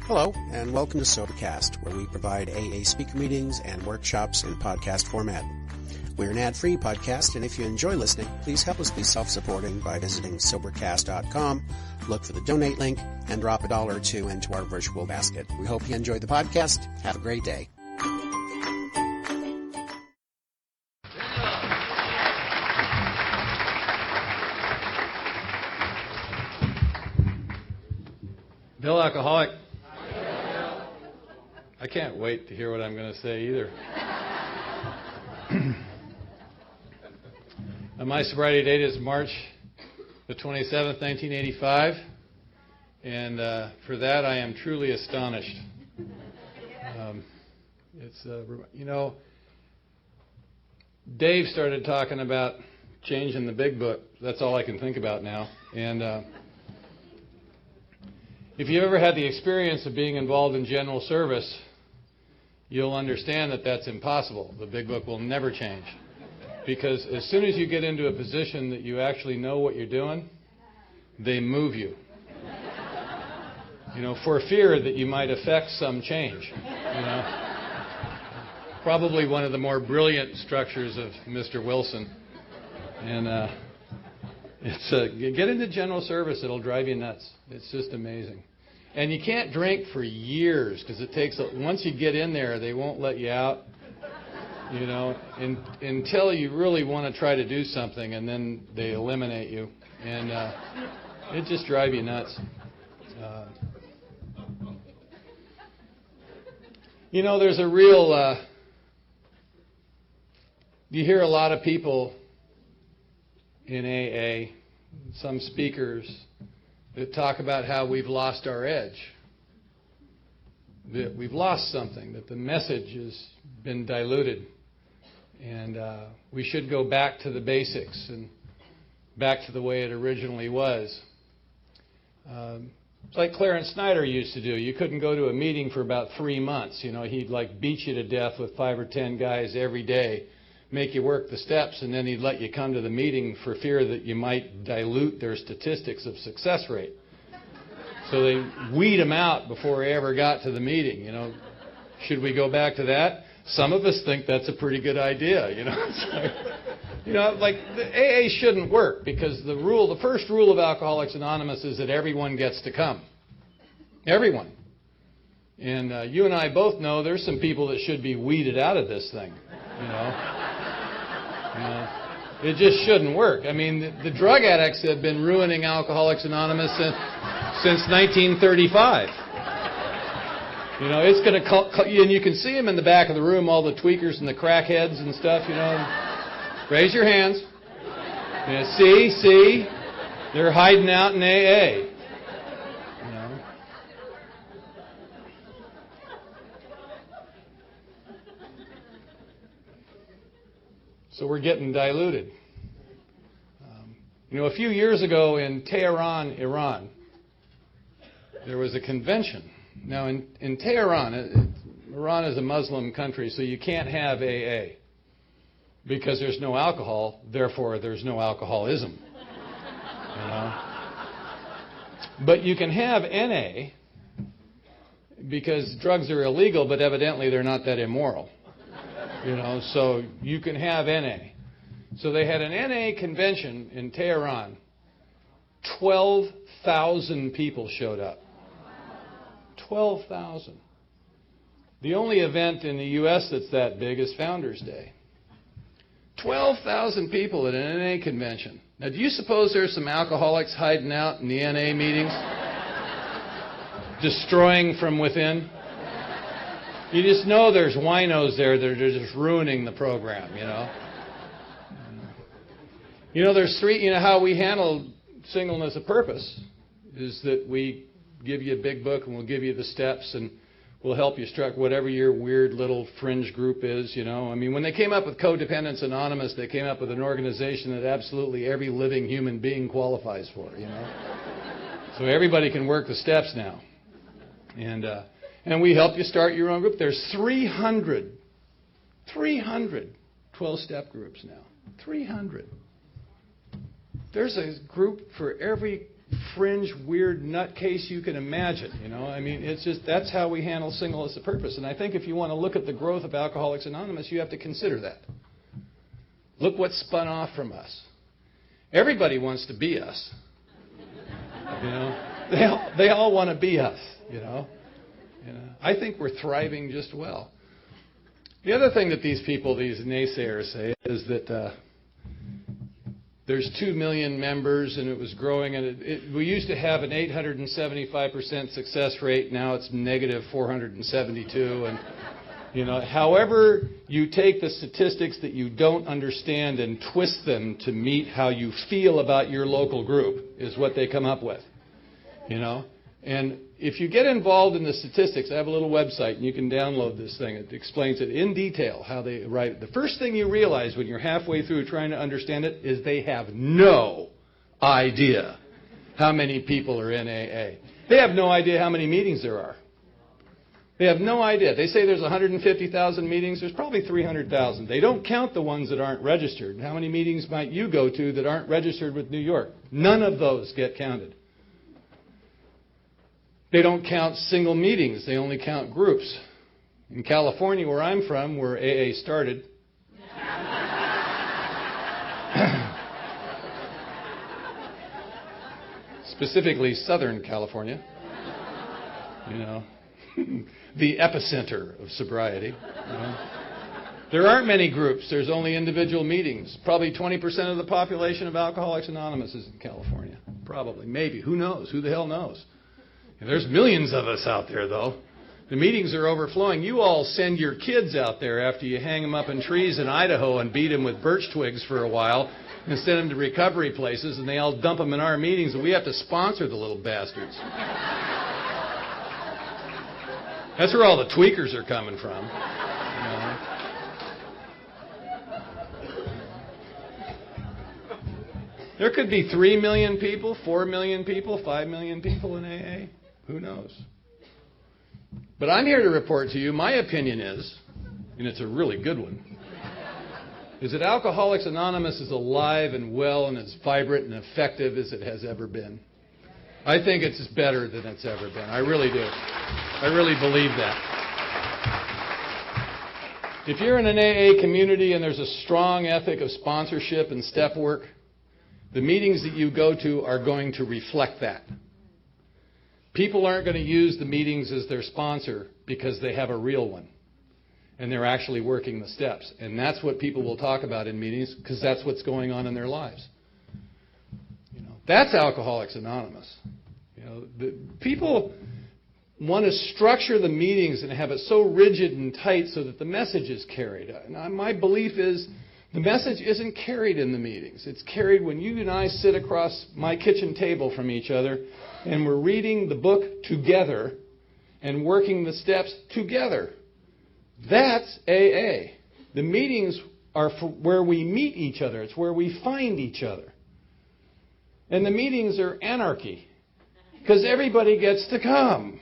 Hello, and welcome to Sobercast, where we provide AA speaker meetings and workshops in podcast format. We're an ad-free podcast, and if you enjoy listening, please help us be self-supporting by visiting Sobercast.com, look for the donate link, and drop $1 or $2 into our virtual basket. We hope you enjoy the podcast. Have a great day. Bill Alcoholic. I can't wait to hear what I'm going to say either. My sobriety date is March the 27th, 1985, and for that I am truly astonished. Dave started talking about changing the big book. That's all I can think about now. And if you've ever had the experience of being involved in general service, you'll understand that that's impossible. The big book will never change. Because as soon as you get into a position that you actually know what you're doing, they move you. For fear that you might affect some change. Probably one of the more brilliant structures of Mr. Wilson. And get into general service, it'll drive you nuts. It's just amazing. And you can't drink for years because it takes, once you get in there, they won't let you out, until you really want to try to do something, and then they eliminate you. And it just drives you nuts. There's a real, you hear a lot of people in AA, some speakers, that talk about how we've lost our edge, that we've lost something, that the message has been diluted, and we should go back to the basics and back to the way it originally was. It's like Clarence Snyder used to do. You couldn't go to a meeting for about 3 months. He'd beat you to death with 5 or 10 guys every day, make you work the steps, and then he'd let you come to the meeting for fear that you might dilute their statistics of success rate. So they weed them out before he ever got to the meeting. Should we go back to that? Some of us think that's a pretty good idea. The AA shouldn't work because the first rule of Alcoholics Anonymous is that everyone gets to come. Everyone. And you and I both know there's some people that should be weeded out of this thing. It just shouldn't work. The drug addicts have been ruining Alcoholics Anonymous since 1935. It's going to, and you can see them in the back of the room, all the tweakers and the crackheads and stuff. Raise your hands. See, they're hiding out in AA. So we're getting diluted. A few years ago in Tehran, Iran, there was a convention. Now, in Tehran, Iran is a Muslim country, so you can't have AA because there's no alcohol, therefore there's no alcoholism. But you can have NA because drugs are illegal, but evidently they're not that immoral. So you can have NA. So they had an NA convention in Tehran. 12,000 people showed up. 12,000. The only event in the U.S. that's that big is Founders Day. 12,000 people at an NA convention. Now, do you suppose there's some alcoholics hiding out in the NA meetings? Destroying from within? You just know there's winos there that are just ruining the program, There's three, how we handle singleness of purpose is that we give you a big book and we'll give you the steps and we'll help you struck whatever your weird little fringe group is, When they came up with Codependence Anonymous, they came up with an organization that absolutely every living human being qualifies for, So everybody can work the steps now. And we help you start your own group. There's 300 12-step groups now. 300. There's a group for every fringe, weird nutcase you can imagine. I mean, it's just that's how we handle singleness of purpose. And I think if you want to look at the growth of Alcoholics Anonymous, you have to consider that. Look what spun off from us. Everybody wants to be us. They all want to be us. I think we're thriving just well. The other thing that these people, these naysayers, say is that there's 2 million members and it was growing. And we used to have an 875% success rate. Now it's negative 472. And however you take the statistics that you don't understand and twist them to meet how you feel about your local group is what they come up with. And if you get involved in the statistics, I have a little website, and you can download this thing. It explains it in detail, how they write it. The first thing you realize when you're halfway through trying to understand it is they have no idea how many people are in AA. They have no idea how many meetings there are. They have no idea. They say there's 150,000 meetings. There's probably 300,000. They don't count the ones that aren't registered. How many meetings might you go to that aren't registered with New York? None of those get counted. They don't count single meetings. They only count groups. In California, where I'm from, where AA started, specifically Southern California, the epicenter of sobriety. There aren't many groups. There's only individual meetings. Probably 20% of the population of Alcoholics Anonymous is in California. Probably. Maybe. Who knows? Who the hell knows? There's millions of us out there, though. The meetings are overflowing. You all send your kids out there after you hang them up in trees in Idaho and beat them with birch twigs for a while and send them to recovery places, and they all dump them in our meetings, and we have to sponsor the little bastards. That's where all the tweakers are coming from. There could be 3 million people, 4 million people, 5 million people in AA. Who knows? But I'm here to report to you, my opinion is, and it's a really good one, is that Alcoholics Anonymous is alive and well and as vibrant and effective as it has ever been. I think it's better than it's ever been. I really do. I really believe that. If you're in an AA community and there's a strong ethic of sponsorship and step work, the meetings that you go to are going to reflect that. People aren't going to use the meetings as their sponsor because they have a real one. And they're actually working the steps. And that's what people will talk about in meetings because that's what's going on in their lives. That's Alcoholics Anonymous. The people want to structure the meetings and have it so rigid and tight so that the message is carried. And my belief is the message isn't carried in the meetings. It's carried when you and I sit across my kitchen table from each other and we're reading the book together and working the steps together. That's AA. The meetings are for where we meet each other. It's where we find each other. And the meetings are anarchy because everybody gets to come.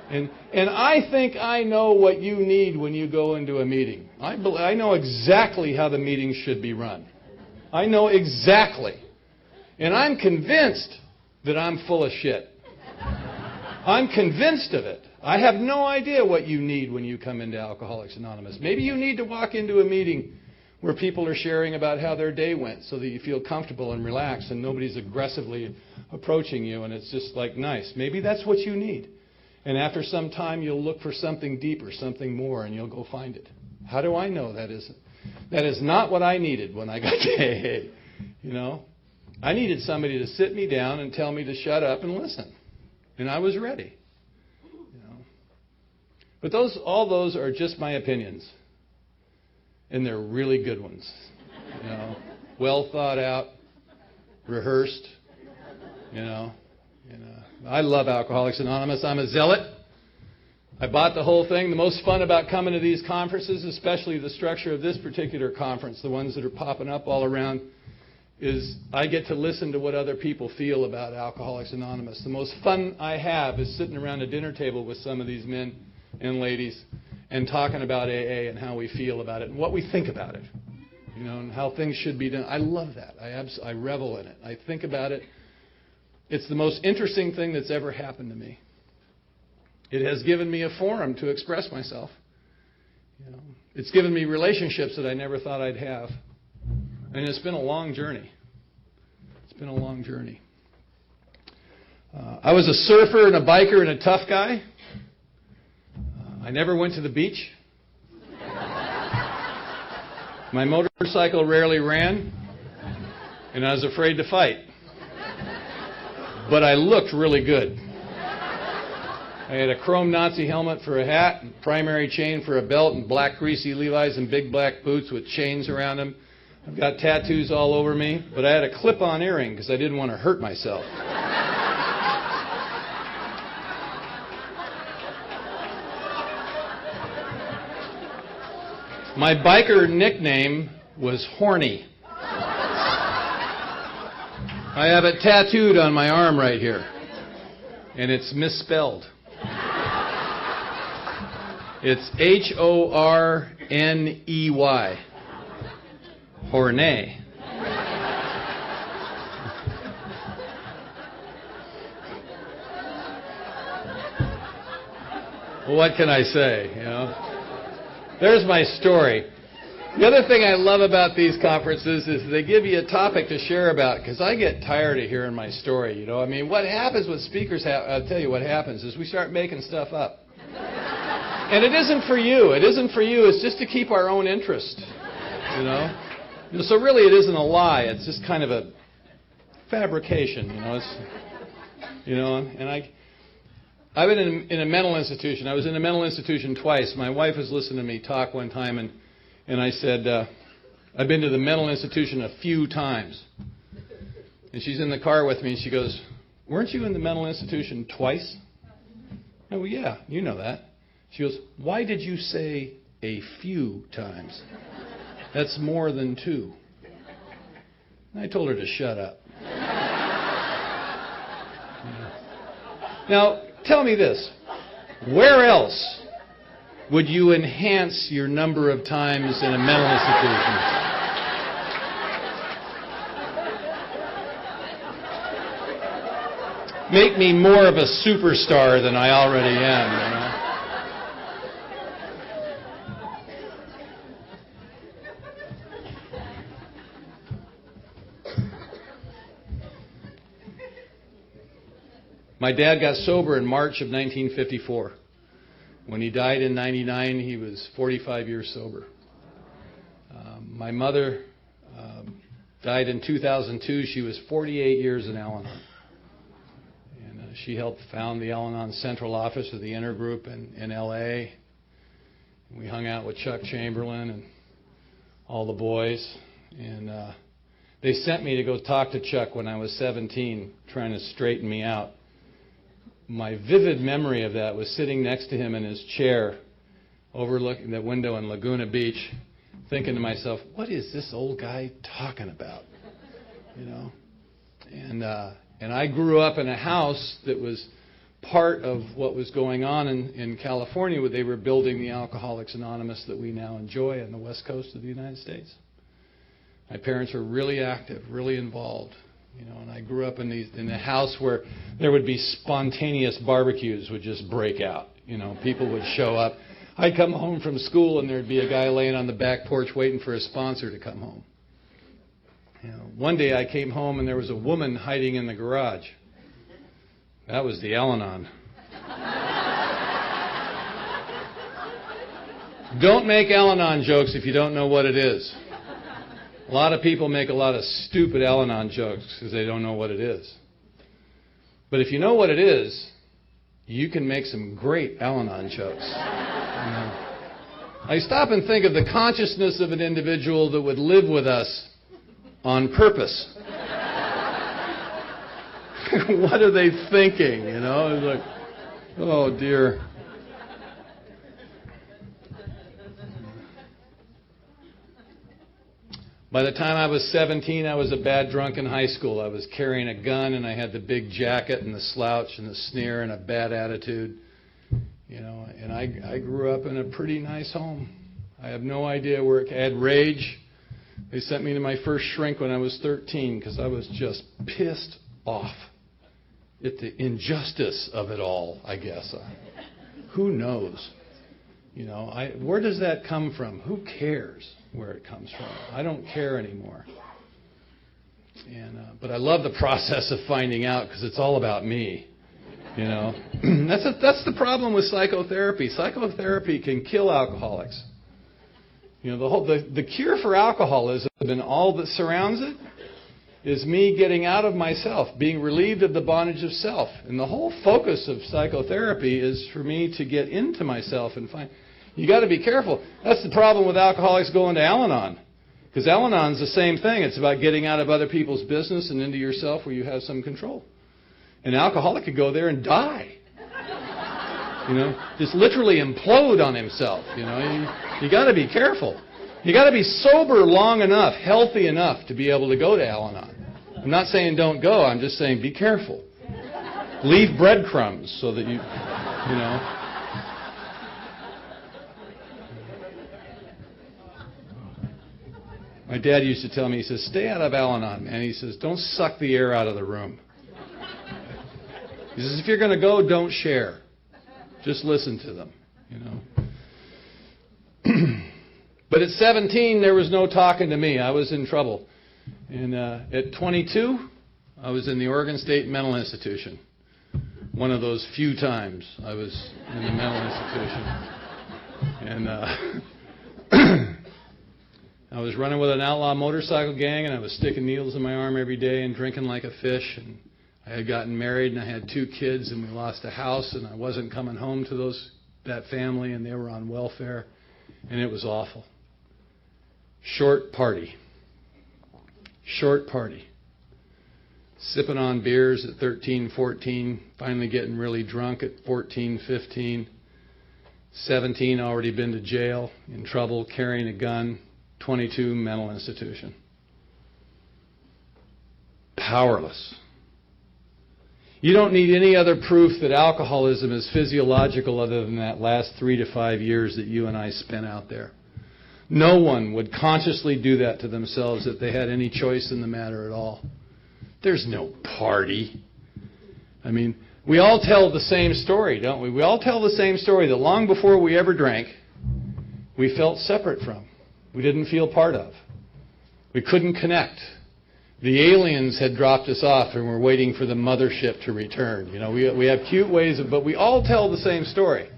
And I think I know what you need when you go into a meeting. I know exactly how the meeting should be run. I know exactly. And I'm convinced that I'm full of shit. I'm convinced of it. I have no idea what you need when you come into Alcoholics Anonymous. Maybe you need to walk into a meeting where people are sharing about how their day went so that you feel comfortable and relaxed and nobody's aggressively approaching you and it's just like nice. Maybe that's what you need. And after some time, you'll look for something deeper, something more, and you'll go find it. How do I know that isn't? That is not what I needed when I got to AA. I needed somebody to sit me down and tell me to shut up and listen. And I was ready. But all those are just my opinions. And they're really good ones. Well thought out, rehearsed, I love Alcoholics Anonymous. I'm a zealot. I bought the whole thing. The most fun about coming to these conferences, especially the structure of this particular conference, the ones that are popping up all around, is I get to listen to what other people feel about Alcoholics Anonymous. The most fun I have is sitting around a dinner table with some of these men and ladies and talking about AA and how we feel about it and what we think about it, and how things should be done. I love that. I revel in it. I think about it It's the most interesting thing that's ever happened to me. It has given me a forum to express myself. It's given me relationships that I never thought I'd have. And it's been a long journey. It's been a long journey. I was a surfer and a biker and a tough guy. I never went to the beach. My motorcycle rarely ran. And I was afraid to fight. But I looked really good. I had a chrome Nazi helmet for a hat, and primary chain for a belt, and black greasy Levi's and big black boots with chains around them. I've got tattoos all over me, but I had a clip-on earring because I didn't want to hurt myself. My biker nickname was Horny. I have it tattooed on my arm right here, and it's misspelled. It's Horney. Horney. Well, what can I say, There's my story. The other thing I love about these conferences is they give you a topic to share about, because I get tired of hearing my story, what happens with speakers, I'll tell you what happens, is we start making stuff up. And it isn't for you. It isn't for you. It's just to keep our own interest, So really it isn't a lie. It's just kind of a fabrication, and I've been in a mental institution. I was in a mental institution twice. My wife was listening to me talk one time, and I said, I've been to the mental institution a few times. And she's in the car with me, and she goes, weren't you in the mental institution twice? Oh, well, yeah, you know that. She goes, why did you say a few times? That's more than two. And I told her to shut up. Now, tell me this. Where else would you enhance your number of times in a mental institution? Make me more of a superstar than I already am, My dad got sober in March of 1954. When he died in 99, he was 45 years sober. My mother died in 2002. She was 48 years in Al-Anon. And she helped found the Al-Anon Central Office of the Intergroup in L.A. And we hung out with Chuck Chamberlain and all the boys. And they sent me to go talk to Chuck when I was 17, trying to straighten me out. My vivid memory of that was sitting next to him in his chair, overlooking the window in Laguna Beach, thinking to myself, what is this old guy talking about? And I grew up in a house that was part of what was going on in California, where they were building the Alcoholics Anonymous that we now enjoy on the west coast of the United States. My parents were really active, really involved. And I grew up in a house where there would be spontaneous barbecues would just break out. People would show up. I'd come home from school and there'd be a guy laying on the back porch waiting for a sponsor to come home. One day I came home and there was a woman hiding in the garage. That was the Al-Anon. Don't make Al-Anon jokes if you don't know what it is. A lot of people make a lot of stupid Al-Anon jokes because they don't know what it is. But if you know what it is, you can make some great Al-Anon jokes. I stop and think of the consciousness of an individual that would live with us on purpose. What are they thinking? It's like, oh dear. By the time I was 17, I was a bad drunk in high school. I was carrying a gun, and I had the big jacket and the slouch and the sneer and a bad attitude. And I grew up in a pretty nice home. I have no idea where I had rage. They sent me to my first shrink when I was 13 because I was just pissed off. at the injustice of it all, I guess. Who knows? Where does that come from? Who cares where it comes from? I don't care anymore. But I love the process of finding out because it's all about me. That's the problem with psychotherapy. Psychotherapy can kill alcoholics. The cure for alcoholism and all that surrounds it is me getting out of myself, being relieved of the bondage of self. And the whole focus of psychotherapy is for me to get into myself and find. You got to be careful. That's the problem with alcoholics going to Al-Anon. Because Al-Anon's the same thing. It's about getting out of other people's business and into yourself where you have some control. An alcoholic could go there and die. Just literally implode on himself. You got to be careful. You got to be sober long enough, healthy enough to be able to go to Al-Anon. I'm not saying don't go. I'm just saying be careful. Leave breadcrumbs so that you know. My dad used to tell me, he says, stay out of Al-Anon, man. He says, don't suck the air out of the room. He says, if you're going to go, don't share. Just listen to them, But at 17, there was no talking to me. I was in trouble. And at 22, I was in the Oregon State Mental Institution. One of those few times I was in the mental institution. And I was running with an outlaw motorcycle gang, and I was sticking needles in my arm every day and drinking like a fish. And I had gotten married, and I had 2 kids, and we lost a house, and I wasn't coming home to that family, and they were on welfare, and it was awful. Short party. Sipping on beers at 13, 14, finally getting really drunk at 14, 15. 17, already been to jail, in trouble, carrying a gun. 22, mental institution. Powerless. You don't need any other proof that alcoholism is physiological other than that last 3 to 5 years that you and I spent out there. No one would consciously do that to themselves if they had any choice in the matter at all. There's no party. I mean, we all tell the same story, don't we? We all tell the same story that long before we ever drank, we felt separate from. We didn't feel part of. We couldn't connect. The aliens had dropped us off and we're waiting for the mothership to return. We have cute ways but we all tell the same story.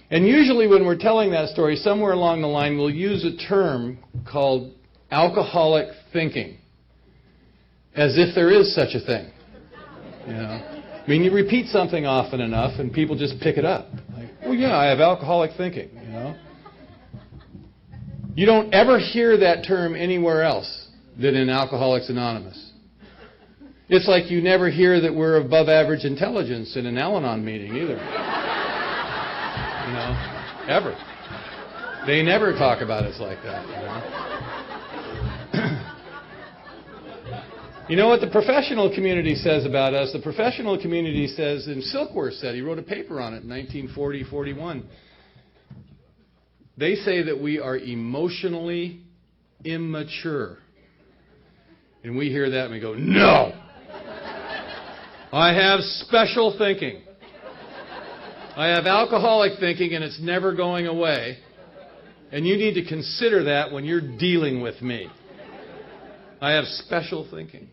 And usually when we're telling that story, somewhere along the line, we'll use a term called alcoholic thinking. As if there is such a thing. I mean, you repeat something often enough and people just pick it up. Like, oh yeah, I have alcoholic thinking, You don't ever hear that term anywhere else than in Alcoholics Anonymous. It's like you never hear that we're above average intelligence in an Al-Anon meeting either. Ever. They never talk about us like that, You know what the professional community says about us? The professional community says, and Silkworth said, he wrote a paper on it in 1940-41. They say that we are emotionally immature. And we hear that and we go, no! I have special thinking. I have alcoholic thinking and it's never going away. And you need to consider that when you're dealing with me. I have special thinking.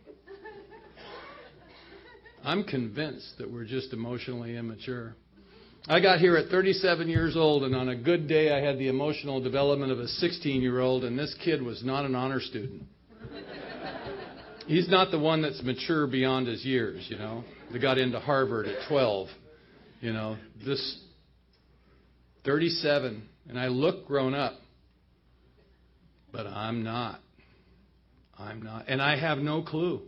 I'm convinced that we're just emotionally immature. I got here at 37 years old, and on a good day I had the emotional development of a 16-year-old, and this kid was not an honor student. He's not the one that's mature beyond his years, They got into Harvard at 12. This 37, and I look grown up, but I'm not. And I have no clue.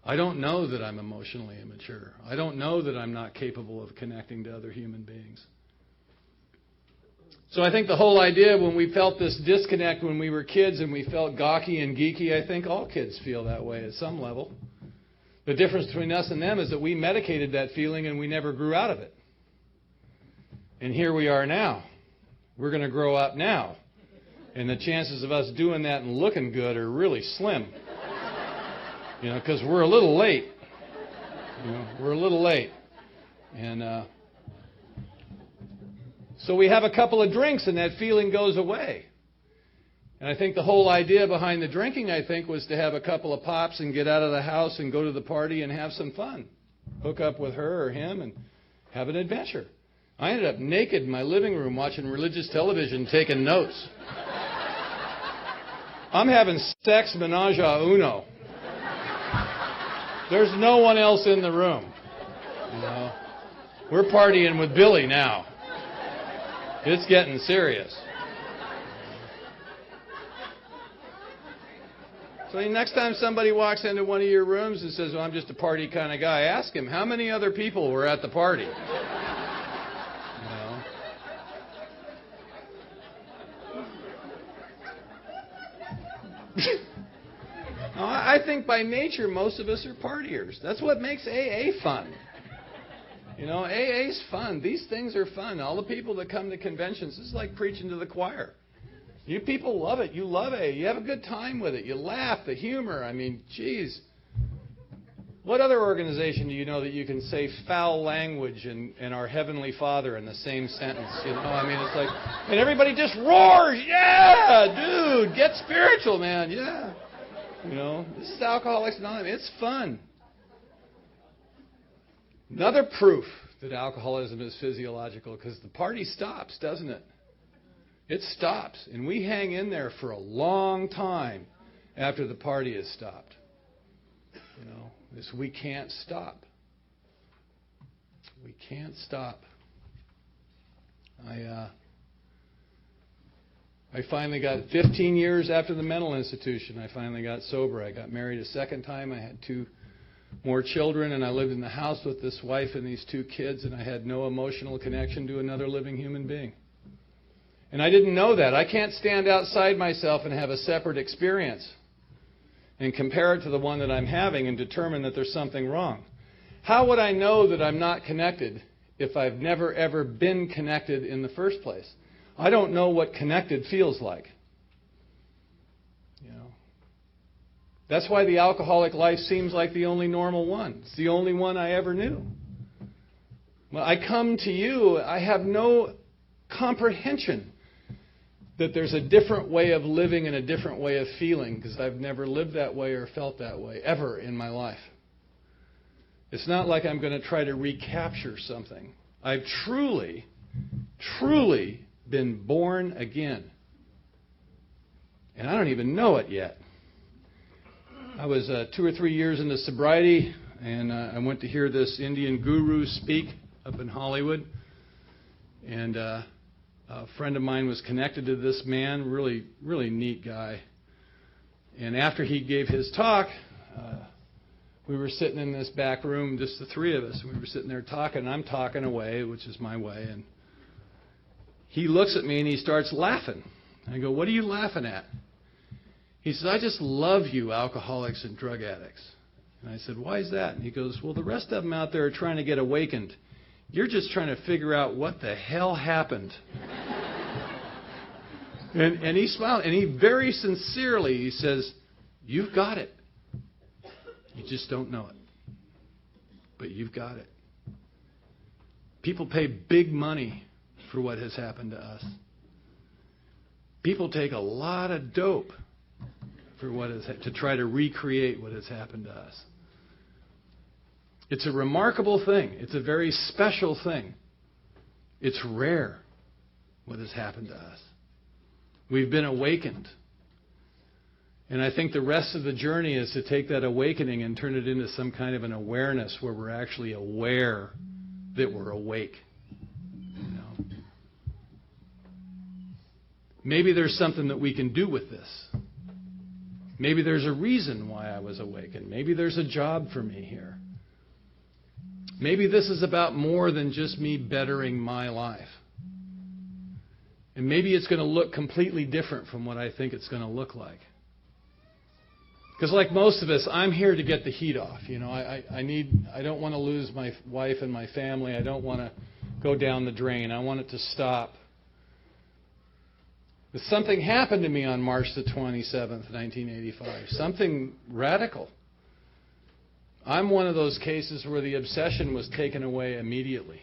I don't know that I'm emotionally immature. I don't know that I'm not capable of connecting to other human beings. So I think the whole idea when we felt this disconnect when we were kids and we felt gawky and geeky, I think all kids feel that way at some level. The difference between us and them is that we medicated that feeling and we never grew out of it. And here we are now. We're going to grow up now. And the chances of us doing that and looking good are really slim. Because we're a little late. We're a little late. And so we have a couple of drinks and that feeling goes away. And I think the whole idea behind the drinking, was to have a couple of pops and get out of the house and go to the party and have some fun. Hook up with her or him and have an adventure. I ended up naked in my living room watching religious television, taking notes. I'm having sex menage a uno. There's no one else in the room. We're partying with Billy now. It's getting serious. So next time somebody walks into one of your rooms and says, well, I'm just a party kind of guy, ask him, how many other people were at the party? I think by nature, most of us are partiers. That's what makes AA fun. AA's fun. These things are fun. All the people that come to conventions, this is like preaching to the choir. You people love it. You love AA. You have a good time with it. You laugh, the humor. I mean, geez. What other organization do you know that you can say foul language and our Heavenly Father in the same sentence? It's like, and everybody just roars. Yeah, dude, get spiritual, man. Yeah. This is Alcoholics Anonymous. It's fun. Another proof that alcoholism is physiological, because the party stops, doesn't it? It stops. And we hang in there for a long time after the party has stopped. We can't stop. We can't stop. I finally got, 15 years after the mental institution, I finally got sober. I got married a second time. I had 2 more children, and I lived in the house with this wife and these 2 kids, and I had no emotional connection to another living human being. And I didn't know that. I can't stand outside myself and have a separate experience and compare it to the one that I'm having and determine that there's something wrong. How would I know that I'm not connected if I've never, ever been connected in the first place? I don't know what connected feels like. That's why the alcoholic life seems like the only normal one. It's the only one I ever knew. When I come to you, I have no comprehension that there's a different way of living and a different way of feeling, because I've never lived that way or felt that way ever in my life. It's not like I'm going to try to recapture something. I've truly, truly been born again. And I don't even know it yet. I was 2 or 3 years into sobriety, and I went to hear this Indian guru speak up in Hollywood. And a friend of mine was connected to this man, really, really neat guy. And after he gave his talk, we were sitting in this back room, just the 3 of us. And we were sitting there talking, and I'm talking away, which is my way. And he looks at me and he starts laughing. I go, what are you laughing at? He says, I just love you, alcoholics and drug addicts. And I said, why is that? And he goes, well, the rest of them out there are trying to get awakened. You're just trying to figure out what the hell happened. and he smiled, and he very sincerely, he says, you've got it. You just don't know it. But you've got it. People pay big money for what has happened to us. People take a lot of dope for to try to recreate what has happened to us. It's a remarkable thing. It's a very special thing. It's rare what has happened to us. We've been awakened. And I think the rest of the journey is to take that awakening and turn it into some kind of an awareness where we're actually aware that we're awake. Maybe there's something that we can do with this. Maybe there's a reason why I was awakened. Maybe there's a job for me here. Maybe this is about more than just me bettering my life. And maybe it's going to look completely different from what I think it's going to look like. Because like most of us, I'm here to get the heat off. I don't want to lose my wife and my family. I don't want to go down the drain. I want it to stop. But something happened to me on March the 27th, 1985. Something radical. I'm one of those cases where the obsession was taken away immediately.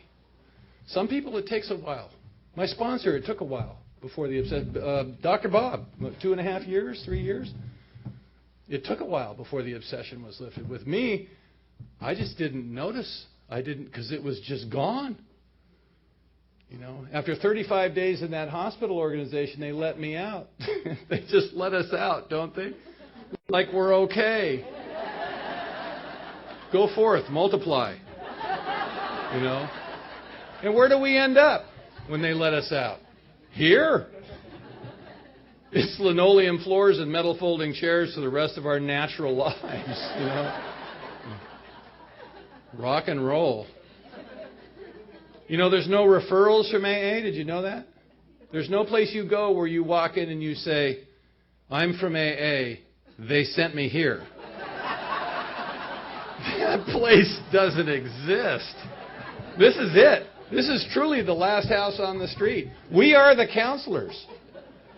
Some people, it takes a while. My sponsor, it took a while before the obsession. Dr. Bob, 2.5 years, 3 years. It took a while before the obsession was lifted. With me, I just didn't notice. I didn't, because it was just gone. You know, after 35 days in that hospital organization, they let me out. They just let us out, don't they? Like we're okay. Go forth, multiply. You know? And where do we end up when they let us out? Here. It's linoleum floors and metal folding chairs for the rest of our natural lives, you know? Rock and roll. You know, there's no referrals from AA. Did you know that? There's no place you go where you walk in and you say, I'm from AA. They sent me here. That place doesn't exist. This is it. This is truly the last house on the street. We are the counselors.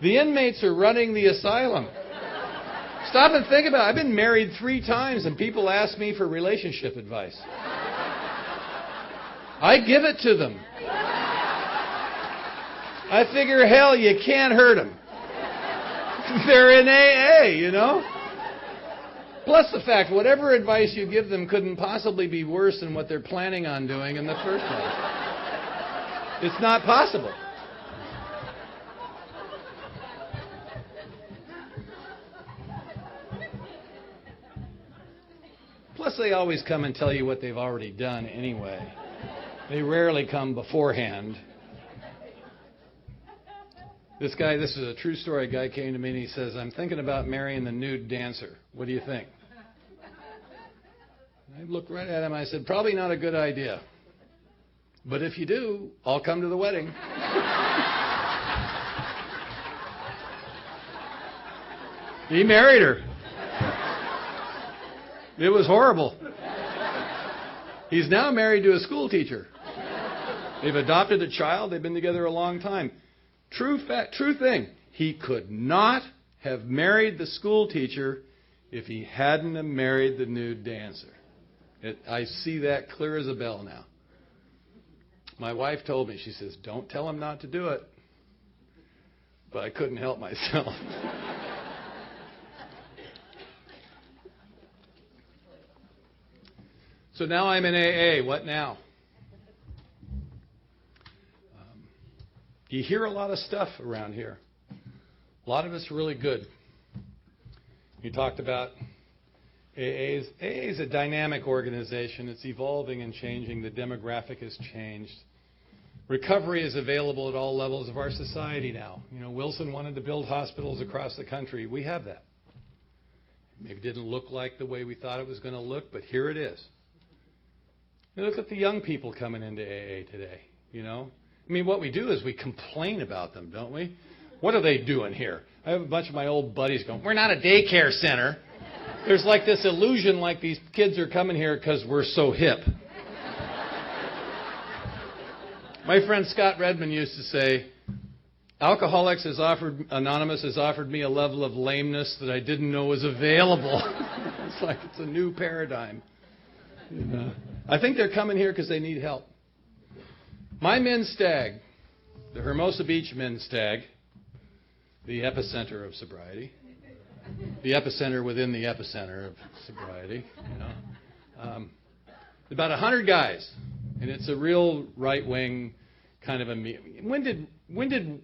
The inmates are running the asylum. Stop and think about it. I've been married 3 times and people ask me for relationship advice. I give it to them. I figure, hell, you can't hurt them. They're in AA, you know? Plus the fact, whatever advice you give them couldn't possibly be worse than what they're planning on doing in the first place. It's not possible. Plus they always come and tell you what they've already done anyway. They rarely come beforehand. This is a true story. A guy came to me and he says, I'm thinking about marrying the nude dancer. What do you think? I looked right at him. I said, probably not a good idea. But if you do, I'll come to the wedding. He married her. It was horrible. He's now married to a school teacher. They've adopted a child. They've been together a long time. True thing. He could not have married the school teacher if he hadn't have married the nude dancer. I see that clear as a bell now. My wife told me, she says, don't tell him not to do it. But I couldn't help myself. So now I'm in AA. What now? You hear a lot of stuff around here. A lot of it's really good. You talked about AA is a dynamic organization. It's evolving and changing. The demographic has changed. Recovery is available at all levels of our society now. You know, Wilson wanted to build hospitals across the country. We have that. Maybe it didn't look like the way we thought it was going to look, but here it is. You look at the young people coming into AA today, you know. I mean, what we do is we complain about them, don't we? What are they doing here? I have a bunch of my old buddies going, we're not a daycare center. There's like this illusion like these kids are coming here because we're so hip. My friend Scott Redmond used to say, Alcoholics Anonymous has offered me a level of lameness that I didn't know was available. It's like it's a new paradigm. And, I think they're coming here because they need help. My men's stag, the Hermosa Beach men's stag, the epicenter of sobriety, the epicenter within the epicenter of sobriety, you know. About 100 guys, and it's a real right-wing kind of a meeting. When did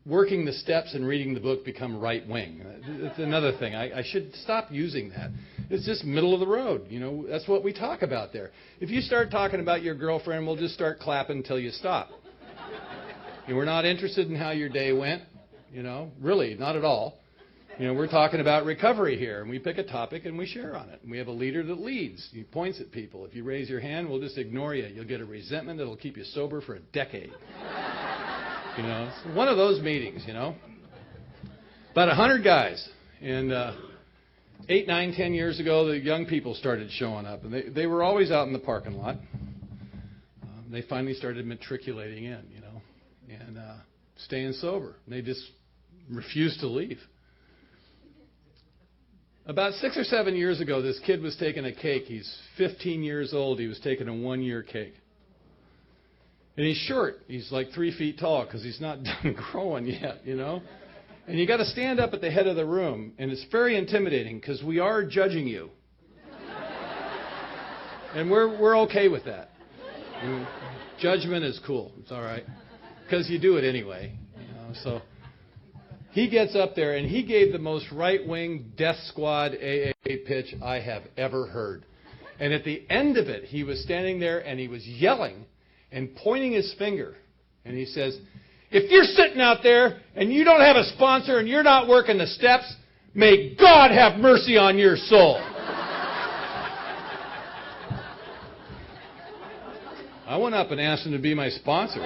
working the steps and reading the book become right-wing? It's another thing. I should stop using that. It's just middle of the road. You know, that's what we talk about there. If you start talking about your girlfriend, we'll just start clapping until you stop. And we're not interested in how your day went. You know, really, not at all. You know, we're talking about recovery here, and we pick a topic and we share on it. And we have a leader that leads. He points at people. If you raise your hand, we'll just ignore you. You'll get a resentment that'll keep you sober for a decade. You know, it's one of those meetings, you know. About 100 guys. And 8, 9, 10 years ago, the young people started showing up. And they were always out in the parking lot. They finally started matriculating in, you know, and staying sober. And they just refused to leave. About 6 or 7 years ago, this kid was taking a cake. He's 15 years old. He was taking a 1-year cake. And he's short. He's like 3 feet tall because he's not done growing yet, you know. And you got to stand up at the head of the room. And it's very intimidating because we are judging you. And we're okay with that. Judgment is cool. It's all right. Because you do it anyway. You know, so he gets up there and he gave the most right-wing death squad AA pitch I have ever heard. And at the end of it, he was standing there and he was yelling and pointing his finger. And he says, if you're sitting out there and you don't have a sponsor and you're not working the steps, may God have mercy on your soul. I went up and asked him to be my sponsor.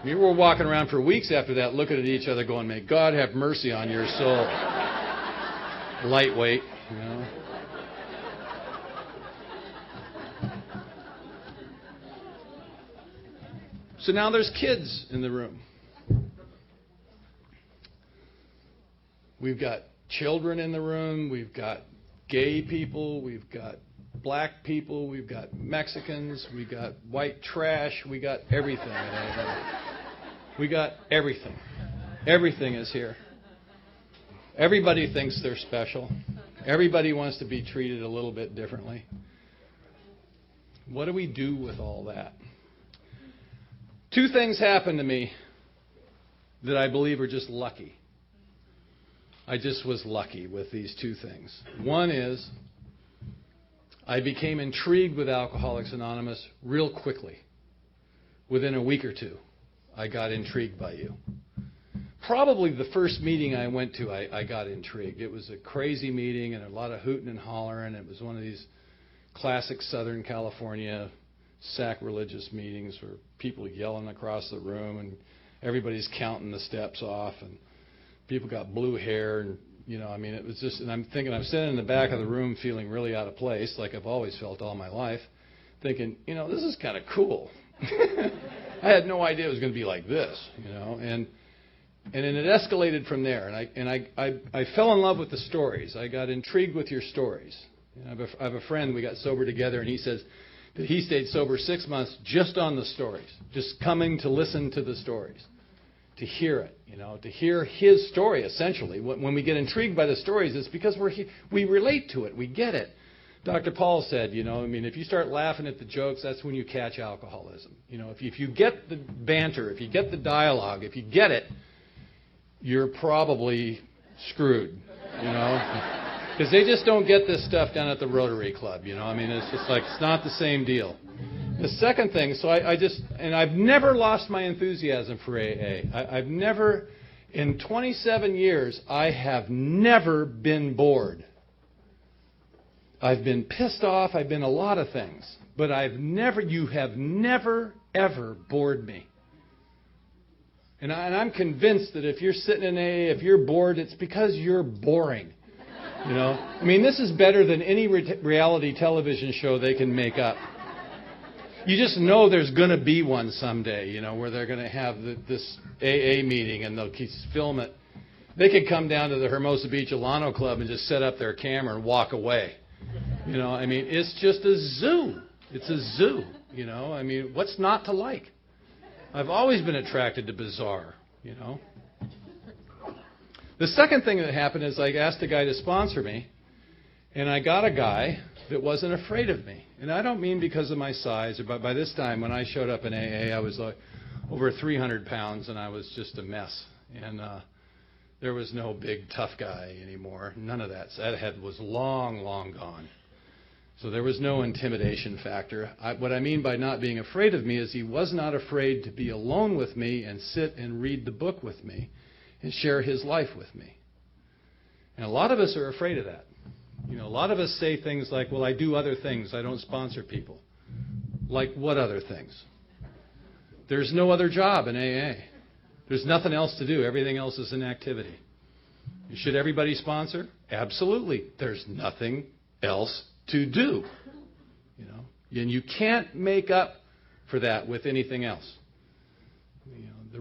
We were walking around for weeks after that looking at each other going, may God have mercy on your soul. Lightweight, you know. So now there's kids in the room. We've got children in the room. We've got gay people. We've got black people. We've got Mexicans. We got white trash. We got everything. We got everything. Everything is here. Everybody thinks they're special. Everybody wants to be treated a little bit differently. What do we do with all that? 2 things happened to me that I believe are just lucky. I just was lucky with these 2 things. One is I became intrigued with Alcoholics Anonymous real quickly. Within a week or 2, I got intrigued by you. Probably the first meeting I went to, I got intrigued. It was a crazy meeting and a lot of hooting and hollering. It was one of these classic Southern California sacrilegious meetings where people yelling across the room and everybody's counting the steps off and people got blue hair and, you know, I mean, it was just, and I'm thinking, I'm sitting in the back of the room feeling really out of place, like I've always felt all my life, thinking, you know, this is kind of cool. I had no idea it was going to be like this, you know, and then it escalated from there, and I fell in love with the stories. I got intrigued with your stories. You know, I have a friend, we got sober together, and he says that he stayed sober 6 months just on the stories, just coming to listen to the stories, to hear it, you know, to hear his story, essentially. When we get intrigued by the stories, it's because we relate to it, we get it. Dr. Paul said, you know, I mean, if you start laughing at the jokes, that's when you catch alcoholism. You know, if you get the banter, if you get the dialogue, if you get it, you're probably screwed, you know. Because they just don't get this stuff down at the Rotary Club, you know. I mean, it's just like, it's not the same deal. The second thing, so I've never lost my enthusiasm for AA. I've never, in 27 years, I have never been bored. I've been pissed off, I've been a lot of things. But you have never, ever bored me. And I'm convinced that if you're sitting in AA, if you're bored, it's because you're boring. You know, I mean, this is better than any reality television show they can make up. You just know there's going to be one someday, you know, where they're going to have this AA meeting and they'll film it. They could come down to the Hermosa Beach Alano Club and just set up their camera and walk away. You know, I mean, it's just a zoo. It's a zoo, you know. I mean, what's not to like? I've always been attracted to bizarre, you know. The second thing that happened is I asked a guy to sponsor me, and I got a guy that wasn't afraid of me. And I don't mean because of my size, but by this time when I showed up in AA, I was like over 300 pounds, and I was just a mess. And there was no big tough guy anymore. None of that. That head was long, long gone. So there was no intimidation factor. What I mean by not being afraid of me is he was not afraid to be alone with me and sit and read the book with me and share his life with me. And a lot of us are afraid of that. You know, a lot of us say things like, well, I do other things. I don't sponsor people. Like what other things? There's no other job in AA. There's nothing else to do. Everything else is an activity. Should everybody sponsor? Absolutely. There's nothing else to do. You know, and you can't make up for that with anything else. You know,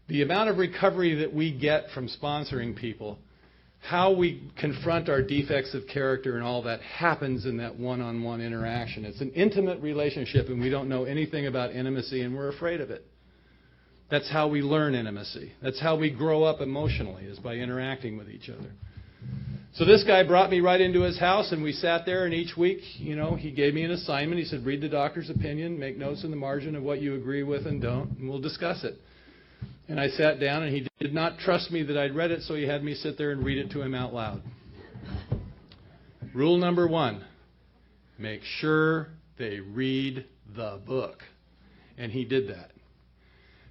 The amount of recovery that we get from sponsoring people, how we confront our defects of character and all that happens in that one-on-one interaction. It's an intimate relationship, and we don't know anything about intimacy, and we're afraid of it. That's how we learn intimacy. That's how we grow up emotionally, is by interacting with each other. So this guy brought me right into his house, and we sat there, and each week, he gave me an assignment. He said, read the doctor's opinion, make notes in the margin of what you agree with and don't, and we'll discuss it. And I sat down, and he did not trust me that I'd read it, so he had me sit there and read it to him out loud. Rule number 1, make sure they read the book. And he did that.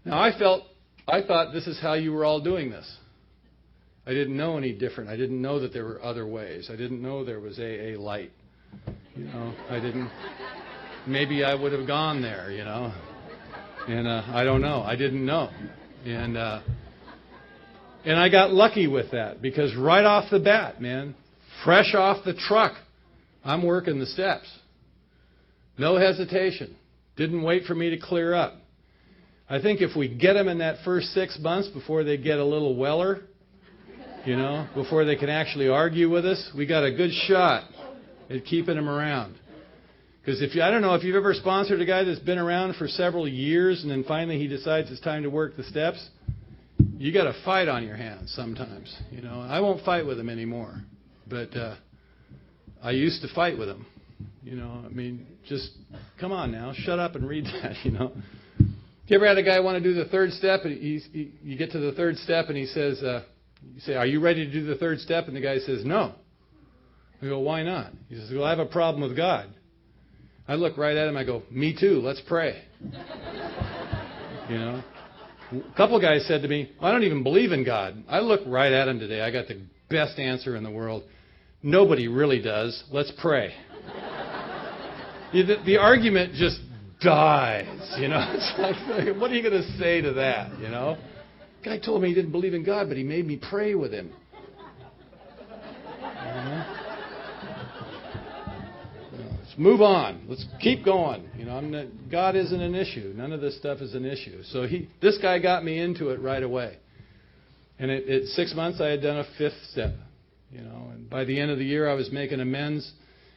Now, I thought this is how you were all doing this. I didn't know any different. I didn't know that there were other ways. I didn't know there was AA Light. Maybe I would have gone there, And I don't know. I didn't know. And I got lucky with that, because right off the bat, man, fresh off the truck, I'm working the steps. No hesitation. Didn't wait for me to clear up. I think if we get them in that first 6 months before they get a little weller, before they can actually argue with us, we got a good shot at keeping them around. Because I don't know if you've ever sponsored a guy that's been around for several years and then finally he decides it's time to work the steps, you got a fight on your hands sometimes. I won't fight with him anymore, but I used to fight with him. Just come on now, shut up and read that. You ever had a guy want to do the third step? And you get to the third step and he says, you say, are you ready to do the third step? And the guy says, no. I go, why not? He says, well, I have a problem with God. I look right at him. I go, me too. Let's pray. A couple of guys said to me, I don't even believe in God. I look right at him today. I got the best answer in the world. Nobody really does. Let's pray. The argument just dies. It's like, what are you going to say to that? Guy told me he didn't believe in God, but he made me pray with him. Let's move on. Let's keep going. God isn't an issue. None of this stuff is an issue. So this guy got me into it right away. And at 6 months, I had done a 5th step. And by the end of the year, I was making amends,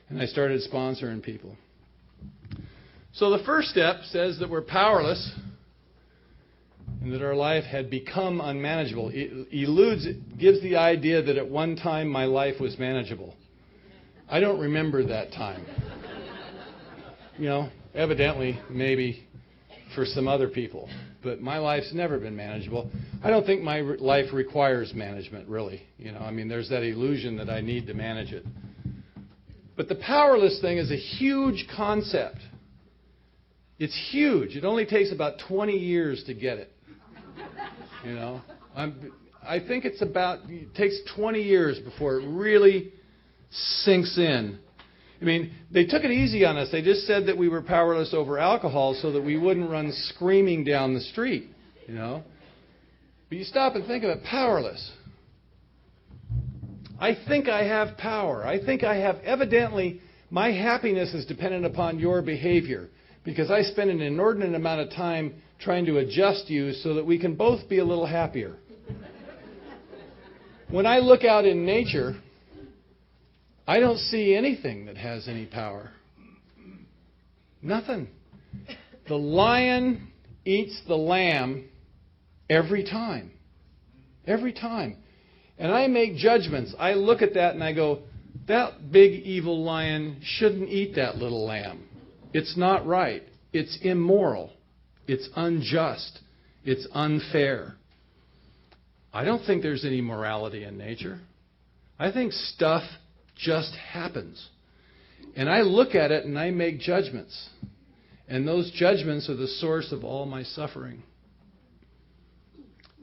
and I started sponsoring people. So the first step says that we're powerless and that our life had become unmanageable. It gives the idea that at one time my life was manageable. I don't remember that time. Evidently, maybe for some other people. But my life's never been manageable. I don't think my life requires management, really. There's that illusion that I need to manage it. But the powerless thing is a huge concept. It's huge. It only takes about 20 years to get it. I think it takes 20 years before it really sinks in. They took it easy on us. They just said that we were powerless over alcohol so that we wouldn't run screaming down the street, But you stop and think of it, powerless. I think I have power. I think I have, evidently, my happiness is dependent upon your behavior, because I spend an inordinate amount of time trying to adjust you so that we can both be a little happier. When I look out in nature, I don't see anything that has any power. Nothing. The lion eats the lamb every time. Every time. And I make judgments. I look at that and I go, that big evil lion shouldn't eat that little lamb. It's not right. It's immoral. It's unjust. It's unfair. I don't think there's any morality in nature. I think stuff just happens. And I look at it and I make judgments. And those judgments are the source of all my suffering.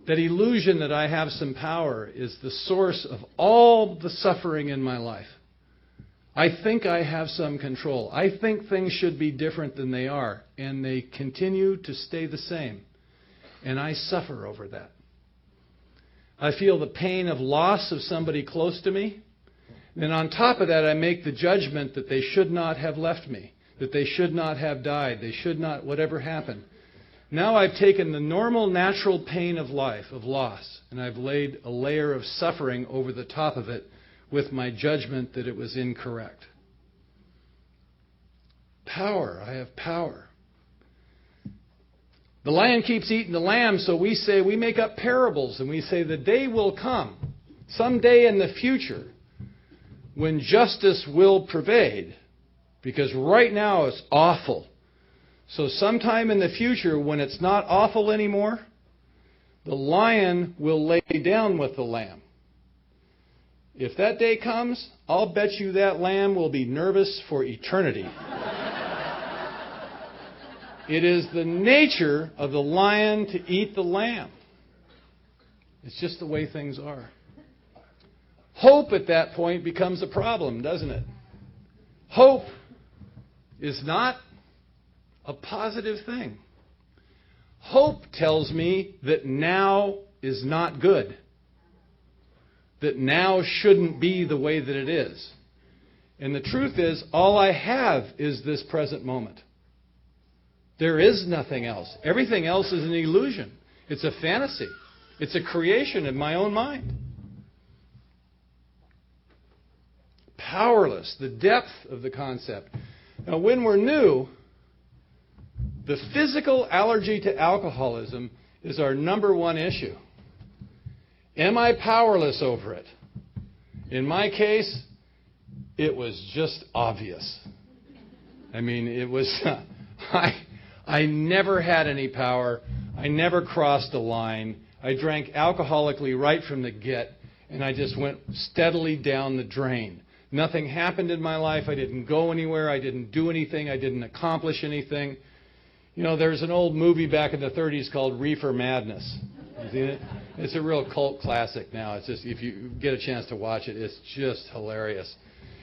That illusion that I have some power is the source of all the suffering in my life. I think I have some control. I think things should be different than they are, and they continue to stay the same. And I suffer over that. I feel the pain of loss of somebody close to me. Then on top of that, I make the judgment that they should not have left me, that they should not have died, they should not, whatever happened. Now I've taken the normal, natural pain of life, of loss, and I've laid a layer of suffering over the top of it with my judgment that it was incorrect. Power. I have power. The lion keeps eating the lamb, so we make up parables, and we say the day will come, someday in the future, when justice will pervade. Because right now it's awful. So sometime in the future, when it's not awful anymore, the lion will lay down with the lamb. If that day comes, I'll bet you that lamb will be nervous for eternity. It is the nature of the lion to eat the lamb. It's just the way things are. Hope at that point becomes a problem, doesn't it? Hope is not a positive thing. Hope tells me that now is not good. That now shouldn't be the way that it is. And the truth is, all I have is this present moment. There is nothing else. Everything else is an illusion. It's a fantasy. It's a creation in my own mind. Powerless, the depth of the concept. Now, when we're new, the physical allergy to alcoholism is our number one issue. Am I powerless over it? In my case, it was just obvious. I mean, it was... I never had any power. I never crossed a line. I drank alcoholically right from the get, and I just went steadily down the drain. Nothing happened in my life. I didn't go anywhere. I didn't do anything. I didn't accomplish anything. You know, there's an old movie back in the 30s called Reefer Madness. You seen it? It's a real cult classic now. It's just, if you get a chance to watch it, it's just hilarious.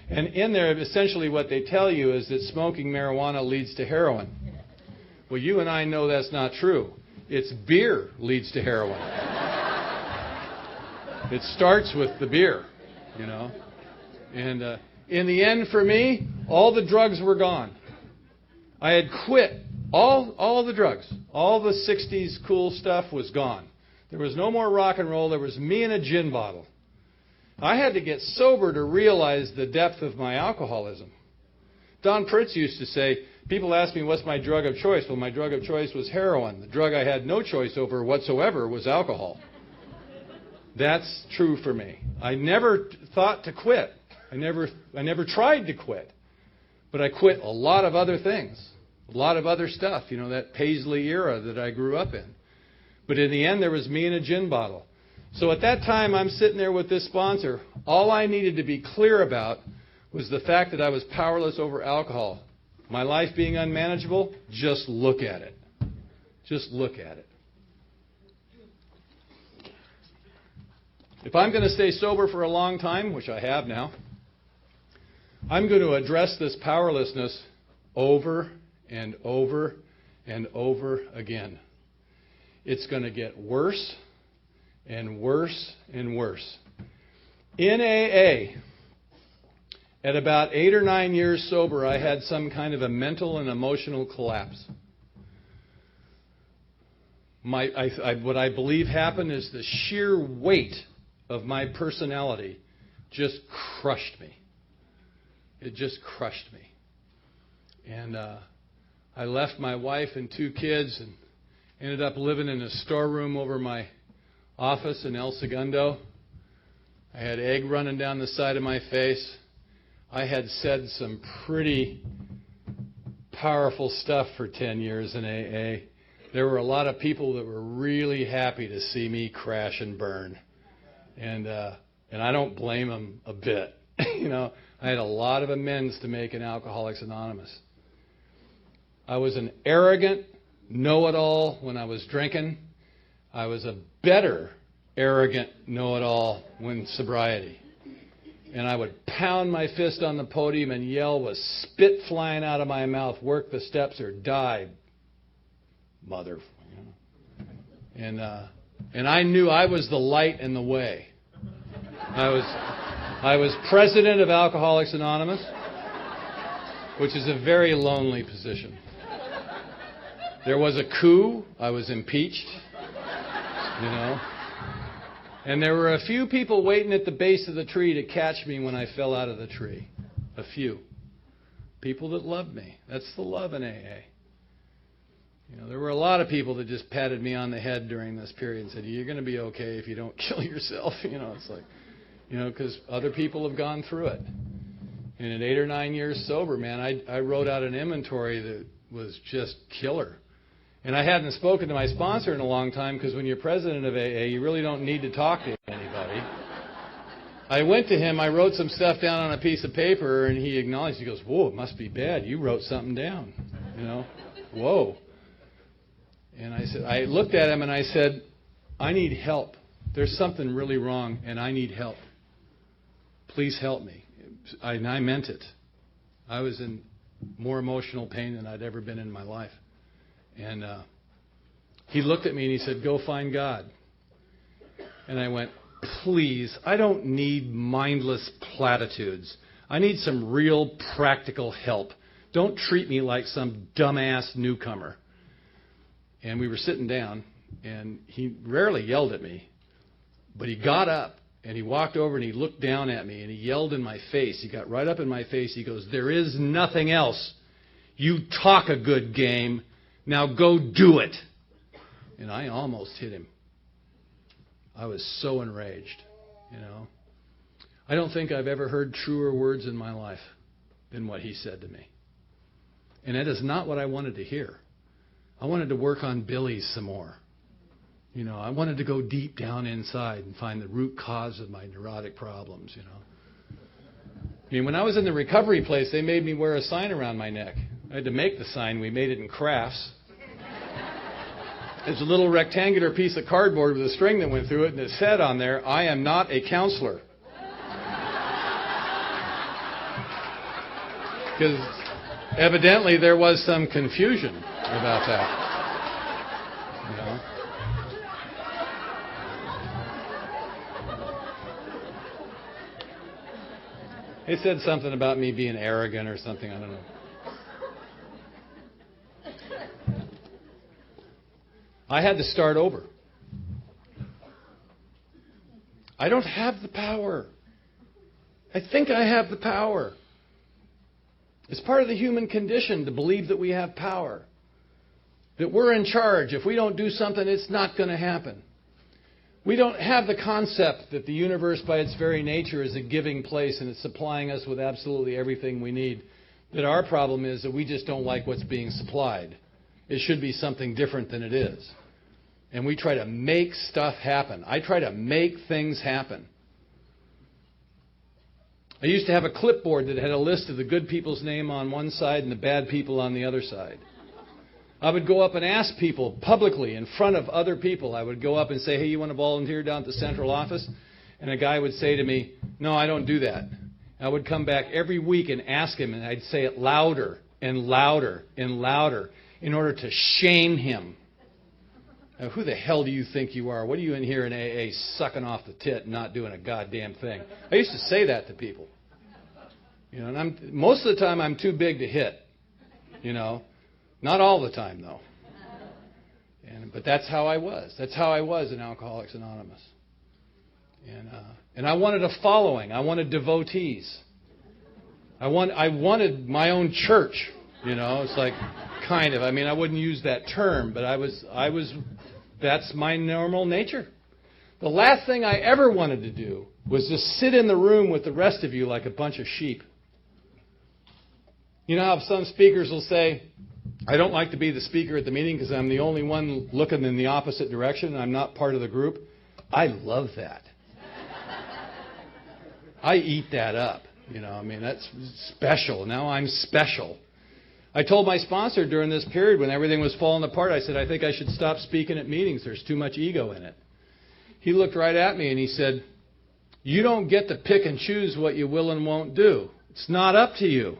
And in there, essentially what they tell you is that smoking marijuana leads to heroin. Well, you and I know that's not true. It's beer leads to heroin. It starts with the beer, you know. And in the end, for me, all the drugs were gone. I had quit all the drugs. All the 60s cool stuff was gone. There was no more rock and roll. There was me and a gin bottle. I had to get sober to realize the depth of my alcoholism. Don Pritz used to say, people ask me, what's my drug of choice? Well, my drug of choice was heroin. The drug I had no choice over whatsoever was alcohol. That's true for me. I never thought to quit. I never tried to quit. But I quit a lot of other things, a lot of other stuff, you know, that Paisley era that I grew up in. But in the end, there was me and a gin bottle. So at that time, I'm sitting there with this sponsor. All I needed to be clear about was the fact that I was powerless over alcohol. My life being unmanageable, just look at it. Just look at it. If I'm going to stay sober for a long time, which I have now, I'm going to address this powerlessness over and over and over again. It's going to get worse and worse and worse. In AA, at about 8 or 9 years sober, I had some kind of a mental and emotional collapse. What I believe happened is the sheer weight of my personality just crushed me. It just crushed me. And I left my wife and 2 kids and ended up living in a storeroom over my office in El Segundo. I had egg running down the side of my face. I had said some pretty powerful stuff for 10 years in AA. There were a lot of people that were really happy to see me crash and burn. And I don't blame them a bit. You know, I had a lot of amends to make in Alcoholics Anonymous. I was an arrogant know-it-all when I was drinking. I was a better arrogant know-it-all when sobriety. And I would pound my fist on the podium and yell with spit flying out of my mouth, work the steps or die, mother. You know. And I knew I was the light and the way. I was president of Alcoholics Anonymous, which is a very lonely position. There was a coup. I was impeached. And there were a few people waiting at the base of the tree to catch me when I fell out of the tree. A few. People that loved me. That's the love in AA. There were a lot of people that just patted me on the head during this period and said, you're going to be okay if you don't kill yourself. It's like, because other people have gone through it. And at 8 or 9 years sober, man, I wrote out an inventory that was just killer. And I hadn't spoken to my sponsor in a long time because when you're president of AA, you really don't need to talk to anybody. I went to him, I wrote some stuff down on a piece of paper, and he acknowledged. He goes, whoa, it must be bad. You wrote something down. Whoa. And I looked at him and I said, I need help. There's something really wrong, and I need help. Please help me. And I meant it. I was in more emotional pain than I'd ever been in my life. And he looked at me and he said, go find God. And I went, please, I don't need mindless platitudes. I need some real practical help. Don't treat me like some dumbass newcomer. And we were sitting down, and he rarely yelled at me. But he got up, and he walked over, and he looked down at me, and he yelled in my face. He got right up in my face. He goes, there is nothing else. You talk a good game. Now go do it. And I almost hit him. I was so enraged, I don't think I've ever heard truer words in my life than what he said to me. And that is not what I wanted to hear. I wanted to work on Billy's some more. I wanted to go deep down inside and find the root cause of my neurotic problems, when I was in the recovery place, they made me wear a sign around my neck. I had to make the sign. We made it in crafts. It's a little rectangular piece of cardboard with a string that went through it, and it said on there, I am not a counselor. Because evidently there was some confusion about that. They said something about me being arrogant or something, I don't know. I had to start over. I don't have the power. I think I have the power. It's part of the human condition to believe that we have power. That we're in charge. If we don't do something, it's not going to happen. We don't have the concept that the universe by its very nature is a giving place and it's supplying us with absolutely everything we need. That our problem is that we just don't like what's being supplied. It should be something different than it is. And we try to make stuff happen. I try to make things happen. I used to have a clipboard that had a list of the good people's name on one side and the bad people on the other side. I would go up and ask people publicly in front of other people. I would go up and say, hey, you want to volunteer down at the central office? And a guy would say to me, no, I don't do that. I would come back every week and ask him, and I'd say it louder and louder and louder in order to shame him. Now, who the hell do you think you are? What are you in here in AA sucking off the tit and not doing a goddamn thing? I used to say that to people. And most of the time I'm too big to hit. Not all the time, though. But that's how I was. That's how I was in Alcoholics Anonymous. And I wanted a following. I wanted devotees. I wanted my own church. It's like kind of. I wouldn't use that term, but I was. That's my normal nature. The last thing I ever wanted to do was just sit in the room with the rest of you like a bunch of sheep. You know how some speakers will say, I don't like to be the speaker at the meeting because I'm the only one looking in the opposite direction and I'm not part of the group. I love that. I eat that up. That's special. Now I'm special. I told my sponsor during this period when everything was falling apart, I said, I think I should stop speaking at meetings. There's too much ego in it. He looked right at me and he said, you don't get to pick and choose what you will and won't do. It's not up to you.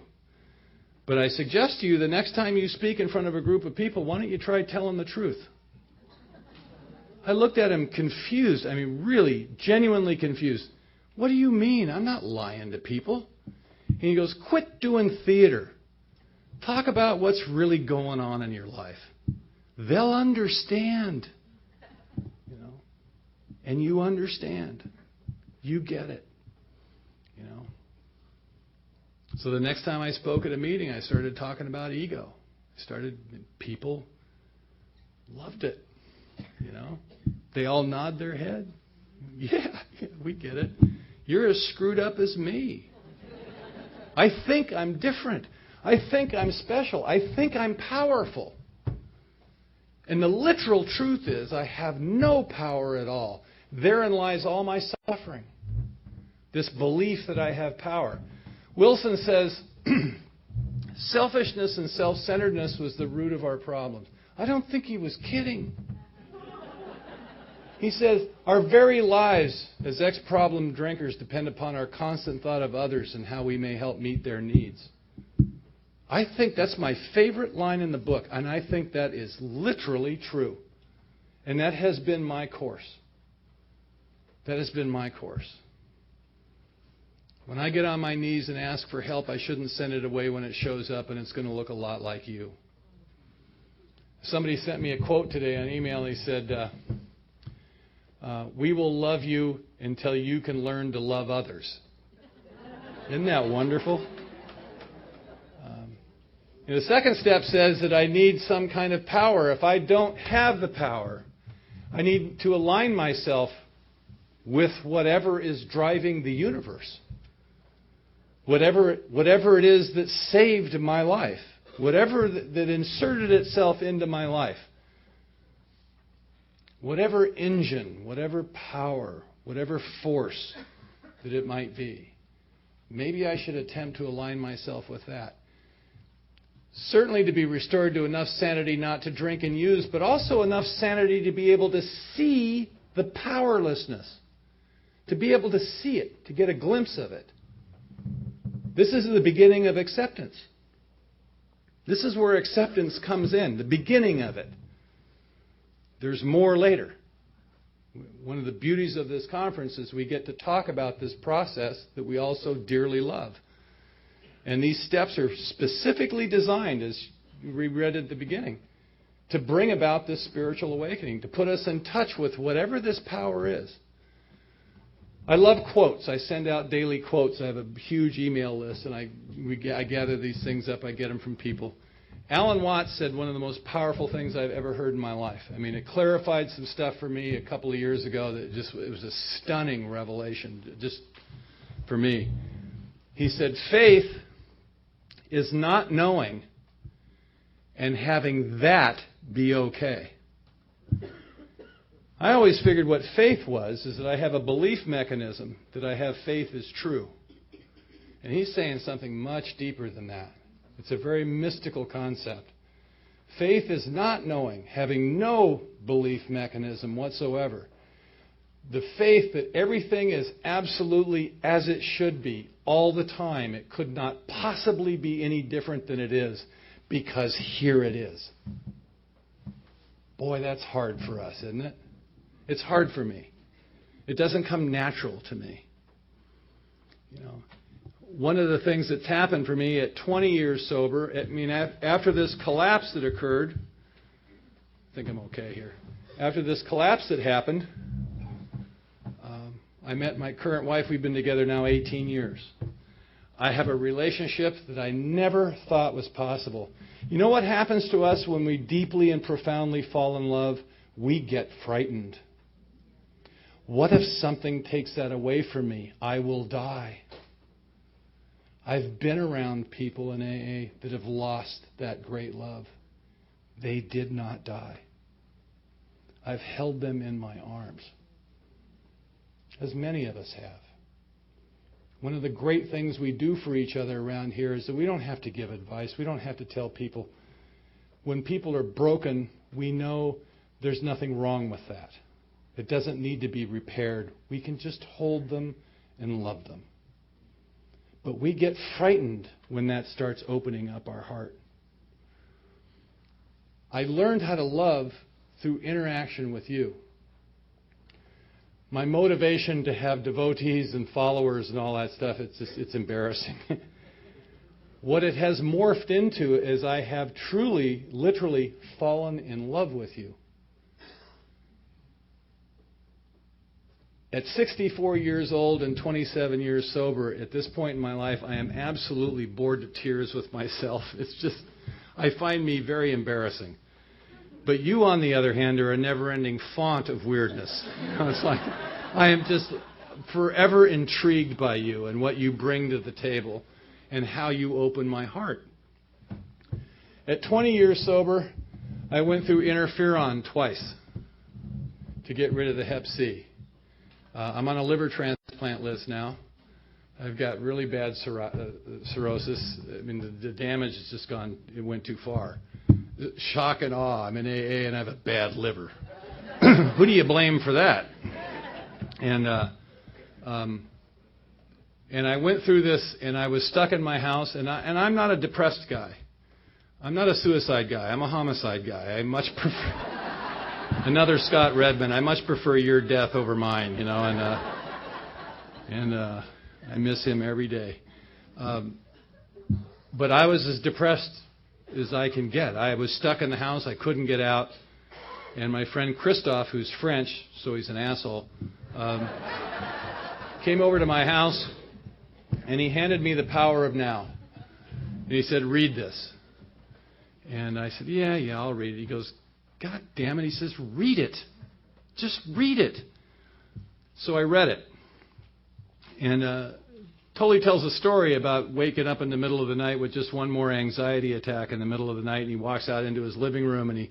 But I suggest to you the next time you speak in front of a group of people, why don't you try telling the truth? I looked at him confused. Really, genuinely confused. What do you mean? I'm not lying to people. And he goes, quit doing theater. Talk about what's really going on in your life. they'll understand. You know? And you understand. You get it. You know? So the next time I spoke at a meeting, I started talking about ego. People loved it. You know? They all nod their head. Yeah, we get it. You're as screwed up as me. I think I'm different. I think I'm special. I think I'm powerful. And the literal truth is I have no power at all. Therein lies all my suffering. This belief that I have power. Wilson says, selfishness and self-centeredness was the root of our problems. I don't think he was kidding. He says, our very lives as ex-problem drinkers depend upon our constant thought of others and how we may help meet their needs. I think that's my favorite line in the book, and I think that is literally true. And that has been my course. That has been my course. When I get on my knees and ask for help, I shouldn't send it away when it shows up and it's going to look a lot like you. Somebody sent me a quote today on email. He said, we will love you until you can learn to love others. Isn't that wonderful? The second step says that I need some kind of power. If I don't have the power, I need to align myself with whatever is driving the universe. Whatever it is that saved my life. Whatever that inserted itself into my life. Whatever engine, whatever power, whatever force that it might be. Maybe I should attempt to align myself with that. Certainly to be restored to enough sanity not to drink and use, but also enough sanity to be able to see the powerlessness. To be able to see it, to get a glimpse of it. This is the beginning of acceptance. This is where acceptance comes in, the beginning of it. There's more later. One of the beauties of this conference is we get to talk about this process that we also dearly love. And these steps are specifically designed, as we read at the beginning, to bring about this spiritual awakening, to put us in touch with whatever this power is. I love quotes. I send out daily quotes. I have a huge email list, and I gather these things up. I get them from people. Alan Watts said one of the most powerful things I've ever heard in my life. I mean, it clarified some stuff for me a couple of years ago that it was a stunning revelation, just for me. He said, faith is not knowing and having that be okay. I always figured what faith was is that I have a belief mechanism that I have faith is true. And he's saying something much deeper than that. It's a very mystical concept. Faith is not knowing, having no belief mechanism whatsoever. The faith that everything is absolutely as it should be all the time. It could not possibly be any different than it is because here it is. Boy, that's hard for us, isn't it? It's hard for me. It doesn't come natural to me. You know, one of the things that's happened for me at 20 years sober, after this collapse that occurred, I think I'm okay here. After this collapse that happened, I met my current wife. We've been together now 18 years. I have a relationship that I never thought was possible. You know what happens to us when we deeply and profoundly fall in love? We get frightened. What if something takes that away from me? I will die. I've been around people in AA that have lost that great love. They did not die. I've held them in my arms, as many of us have. One of the great things we do for each other around here is that we don't have to give advice. We don't have to tell people. When people are broken, we know there's nothing wrong with that. It doesn't need to be repaired. We can just hold them and love them. But we get frightened when that starts opening up our heart. I learned how to love through interaction with you. My motivation to have devotees and followers and all that stuff, it's embarrassing. What it has morphed into is I have truly, literally fallen in love with you. At 64 years old and 27 years sober, at this point in my life, I am absolutely bored to tears with myself. It's just, I find me very embarrassing. But you, on the other hand, are a never-ending font of weirdness. It's like, I am just forever intrigued by you and what you bring to the table and how you open my heart. At 20 years sober, I went through interferon twice to get rid of the hep C. I'm on a liver transplant list now. I've got really bad cirrhosis. I mean, the damage has just gone, it went too far. Shock and awe. I'm in AA and I have a bad liver. Who do you blame for that? And I went through this and I was stuck in my house, and I'm not a depressed guy. I'm not a suicide guy. I'm a homicide guy. I much prefer... Another Scott Redman. I much prefer your death over mine, you know, and I miss him every day. But I was as depressed as I can get. I was stuck in the house. I couldn't get out. And my friend Christophe, who's French, so he's an asshole, came over to my house, and he handed me The Power of Now. And he said, read this. And I said, yeah, I'll read it. He goes, God damn it. He says, read it. Just read it. So I read it. And Tully tells a story about waking up in the middle of the night with just one more anxiety attack in the middle of the night. And he walks out into his living room and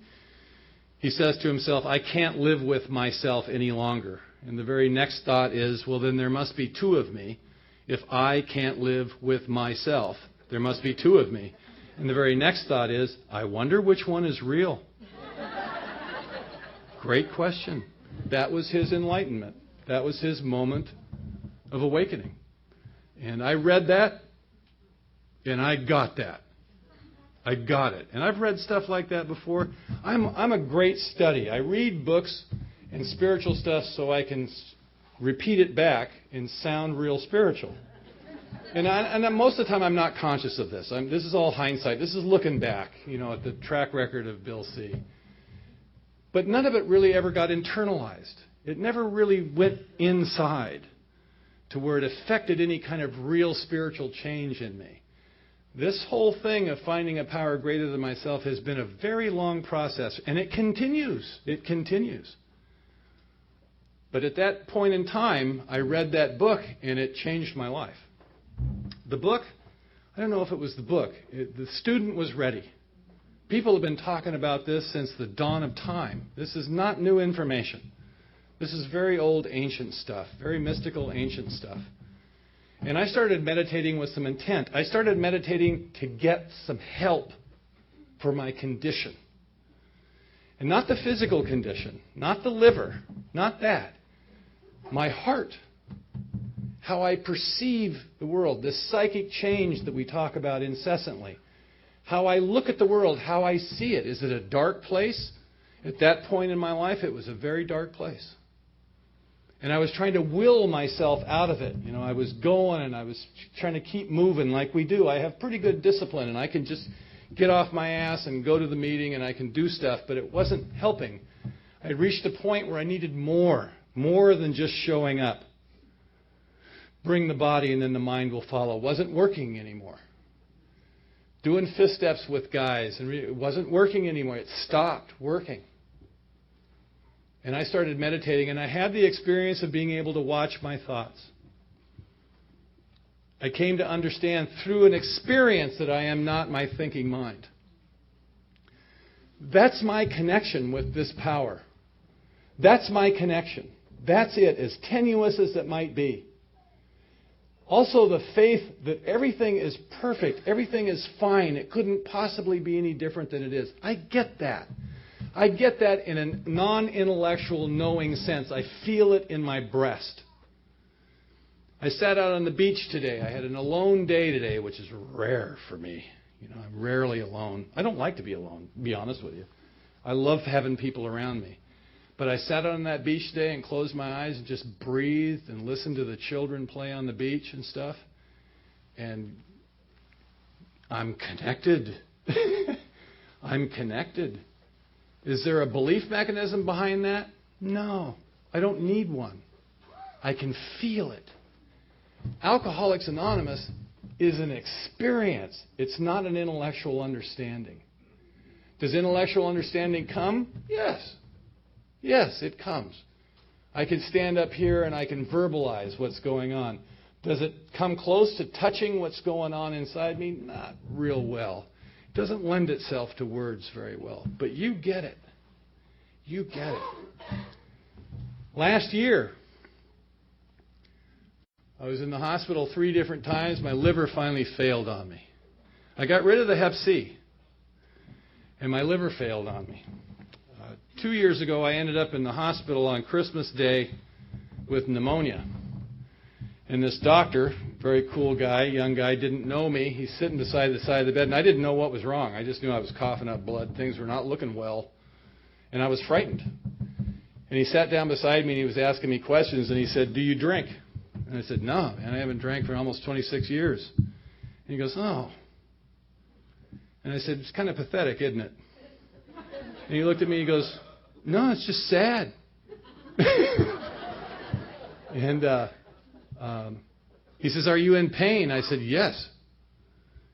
he says to himself, I can't live with myself any longer. And the very next thought is, well, then there must be two of me. If I can't live with myself, there must be two of me. And the very next thought is, I wonder which one is real. Great question. That was his enlightenment. That was his moment of awakening. And I read that, and I got that. I got it. And I've read stuff like that before. I'm a great study. I read books and spiritual stuff so I can repeat it back and sound real spiritual. And most of the time I'm not conscious of this. This is all hindsight. This is looking back, at the track record of Bill C. But none of it really ever got internalized. It never really went inside to where it affected any kind of real spiritual change in me. This whole thing of finding a power greater than myself has been a very long process, and it continues. It continues. But at that point in time, I read that book, and it changed my life. The book, I don't know if it was the book. The Student was ready. People have been talking about this since the dawn of time. This is not new information. This is very old, ancient stuff, very mystical, ancient stuff. And I started meditating with some intent. I started meditating to get some help for my condition. And not the physical condition, not the liver, not that. My heart, how I perceive the world, this psychic change that we talk about incessantly. How I look at the world, how I see it. Is it a dark place? At that point in my life, it was a very dark place. And I was trying to will myself out of it. I was going and I was trying to keep moving like we do. I have pretty good discipline and I can just get off my ass and go to the meeting and I can do stuff, but it wasn't helping. I reached a point where I needed more than just showing up. Bring the body and then the mind will follow. It wasn't working anymore. Doing fist steps with guys, and it wasn't working anymore. It stopped working. And I started meditating, and I had the experience of being able to watch my thoughts. I came to understand through an experience that I am not my thinking mind. That's my connection with this power. That's my connection. That's it, as tenuous as it might be. Also, the faith that everything is perfect, everything is fine, it couldn't possibly be any different than it is. I get that. I get that in a non-intellectual knowing sense. I feel it in my breast. I sat out on the beach today. I had an alone day today, which is rare for me. I'm rarely alone. I don't like to be alone, to be honest with you. I love having people around me. But I sat on that beach today and closed my eyes and just breathed and listened to the children play on the beach and stuff. And I'm connected. I'm connected. Is there a belief mechanism behind that? No, I don't need one. I can feel it. Alcoholics Anonymous is an experience. It's not an intellectual understanding. Does intellectual understanding come? Yes. Yes, it comes. I can stand up here and I can verbalize what's going on. Does it come close to touching what's going on inside me? Not real well. It doesn't lend itself to words very well. But you get it. You get it. Last year, I was in the hospital 3 different times. My liver finally failed on me. I got rid of the Hep C, and my liver failed on me. 2 years ago, I ended up in the hospital on Christmas Day with pneumonia. And this doctor, very cool guy, young guy, didn't know me. He's sitting beside the side of the bed, and I didn't know what was wrong. I just knew I was coughing up blood. Things were not looking well, and I was frightened. And he sat down beside me, and he was asking me questions, and he said, "Do you drink?" And I said, "No, man, I haven't drank for almost 26 years. And he goes, "Oh." And I said, "It's kind of pathetic, isn't it?" And he looked at me, he goes, "No, it's just sad." And he says, "Are you in pain?" I said, "Yes."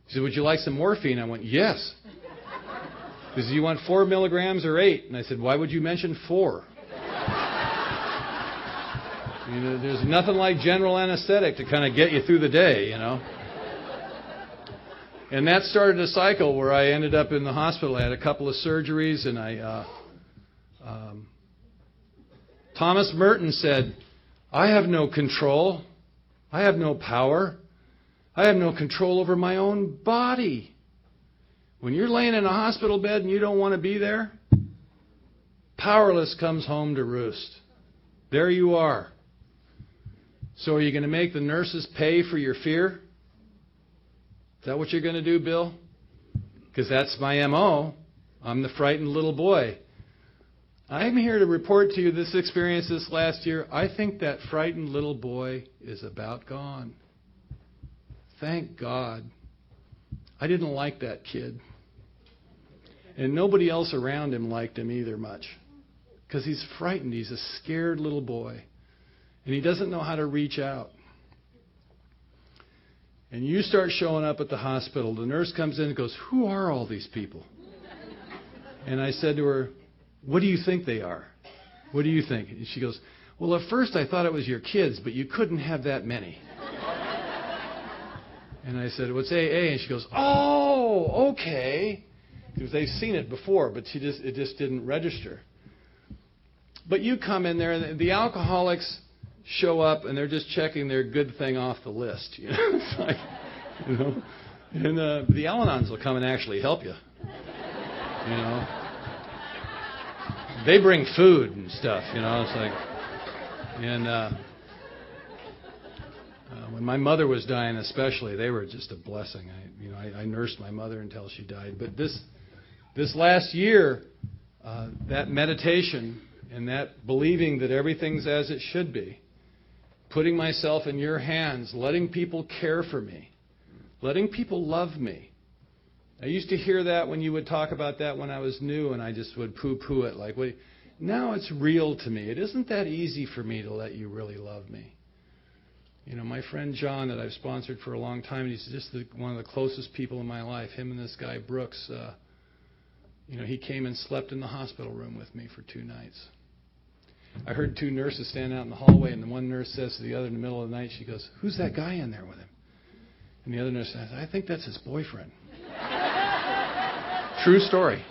He said, "Would you like some morphine?" I went, "Yes." He said, "You want 4 milligrams or 8? And I said, "Why would you mention 4? You know, there's nothing like general anesthetic to kind of get you through the day, you know." And that started a cycle where I ended up in the hospital. I had a couple of surgeries, and Thomas Merton said, "I have no control. I have no power. I have no control over my own body." When you're laying in a hospital bed and you don't want to be there, powerless comes home to roost. There you are. So are you going to make the nurses pay for your fear? Is that what you're going to do, Bill? Because that's my M.O. I'm the frightened little boy. I'm here to report to you this experience this last year. I think that frightened little boy is about gone. Thank God. I didn't like that kid. And nobody else around him liked him either much. Because he's frightened. He's a scared little boy. And he doesn't know how to reach out. And you start showing up at the hospital. The nurse comes in and goes, "Who are all these people?" And I said to her, "What do you think they are? What do you think?" And she goes, "Well, at first I thought it was your kids, but you couldn't have that many." And I said, "What's AA?" And she goes, "Oh, okay." Because they've seen it before, but it just didn't register. But you come in there, and the alcoholics show up, and they're just checking their good thing off the list. You know, it's like, you know, and the Al-Anons will come and actually help you. You know, they bring food and stuff. You know, it's like, and when my mother was dying, especially, they were just a blessing. I nursed my mother until she died. But this last year, that meditation and that believing that everything's as it should be, putting myself in your hands, letting people care for me, letting people love me. I used to hear that when you would talk about that when I was new, and I just would poo-poo it. Like, wait, now it's real to me. It isn't that easy for me to let you really love me. You know, my friend John that I've sponsored for a long time, he's just one of the closest people in my life. Him and this guy, Brooks, he came and slept in the hospital room with me for 2 nights. I heard 2 nurses standing out in the hallway, and the one nurse says to the other in the middle of the night, she goes, "Who's that guy in there with him?" And the other nurse says, "I think that's his boyfriend." True story.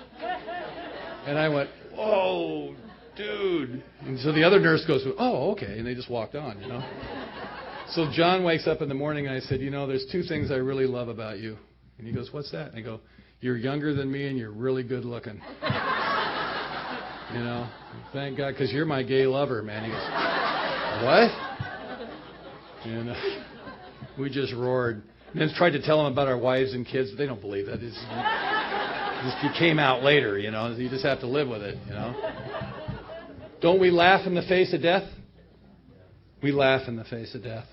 And I went, "Whoa, dude." And so the other nurse goes, "Oh, okay." And they just walked on, you know. So John wakes up in the morning, and I said, "There's 2 things I really love about you." And he goes, "What's that?" And I go, "You're younger than me, and you're really good looking." Thank God, because you're my gay lover, man. He goes, "What?" And we just roared. And then tried to tell them about our wives and kids, but they don't believe that. It came out later, you just have to live with it, Don't we laugh in the face of death? We laugh in the face of death.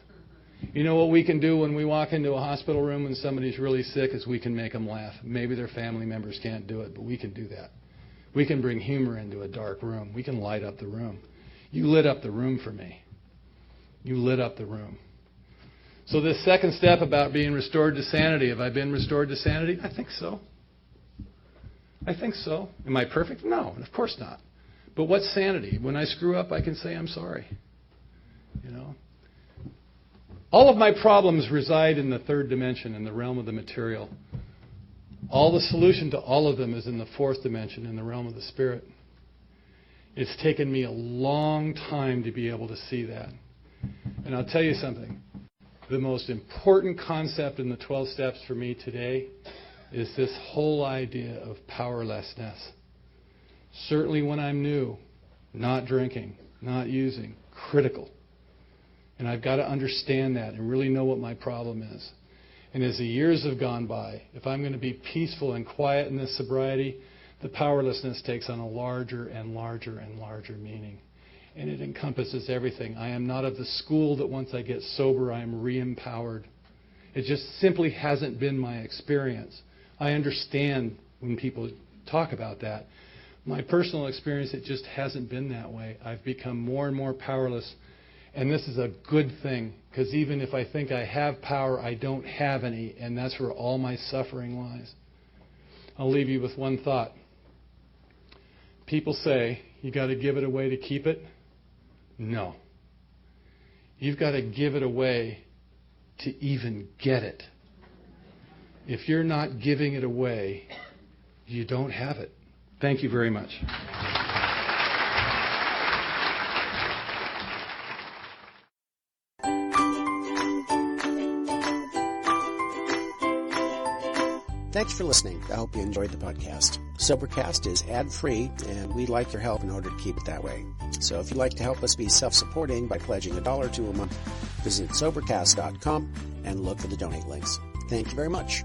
You know what we can do when we walk into a hospital room when somebody's really sick is we can make them laugh. Maybe their family members can't do it, but we can do that. We can bring humor into a dark room. We can light up the room. You lit up the room for me. You lit up the room. So this second step about being restored to sanity, have I been restored to sanity? I think so. I think so. Am I perfect? No, of course not. But what's sanity? When I screw up, I can say I'm sorry. You know? All of my problems reside in the third dimension, in the realm of the material. All the solution to all of them is in the fourth dimension, in the realm of the spirit. It's taken me a long time to be able to see that. And I'll tell you something. The most important concept in the 12 steps for me today is this whole idea of powerlessness. Certainly when I'm new, not drinking, not using, critical. And I've got to understand that and really know what my problem is. And as the years have gone by, if I'm going to be peaceful and quiet in this sobriety, the powerlessness takes on a larger and larger and larger meaning. And it encompasses everything. I am not of the school that once I get sober, I am re-empowered. It just simply hasn't been my experience. I understand when people talk about that. My personal experience, it just hasn't been that way. I've become more and more powerless. And this is a good thing, because even if I think I have power, I don't have any, and that's where all my suffering lies. I'll leave you with one thought. People say, you got to give it away to keep it. No. You've got to give it away to even get it. If you're not giving it away, you don't have it. Thank you very much. Thanks for listening. I hope you enjoyed the podcast. Sobercast is ad-free, and we'd like your help in order to keep it that way. So if you'd like to help us be self-supporting by pledging $1 or $2 a month, visit Sobercast.com and look for the donate links. Thank you very much.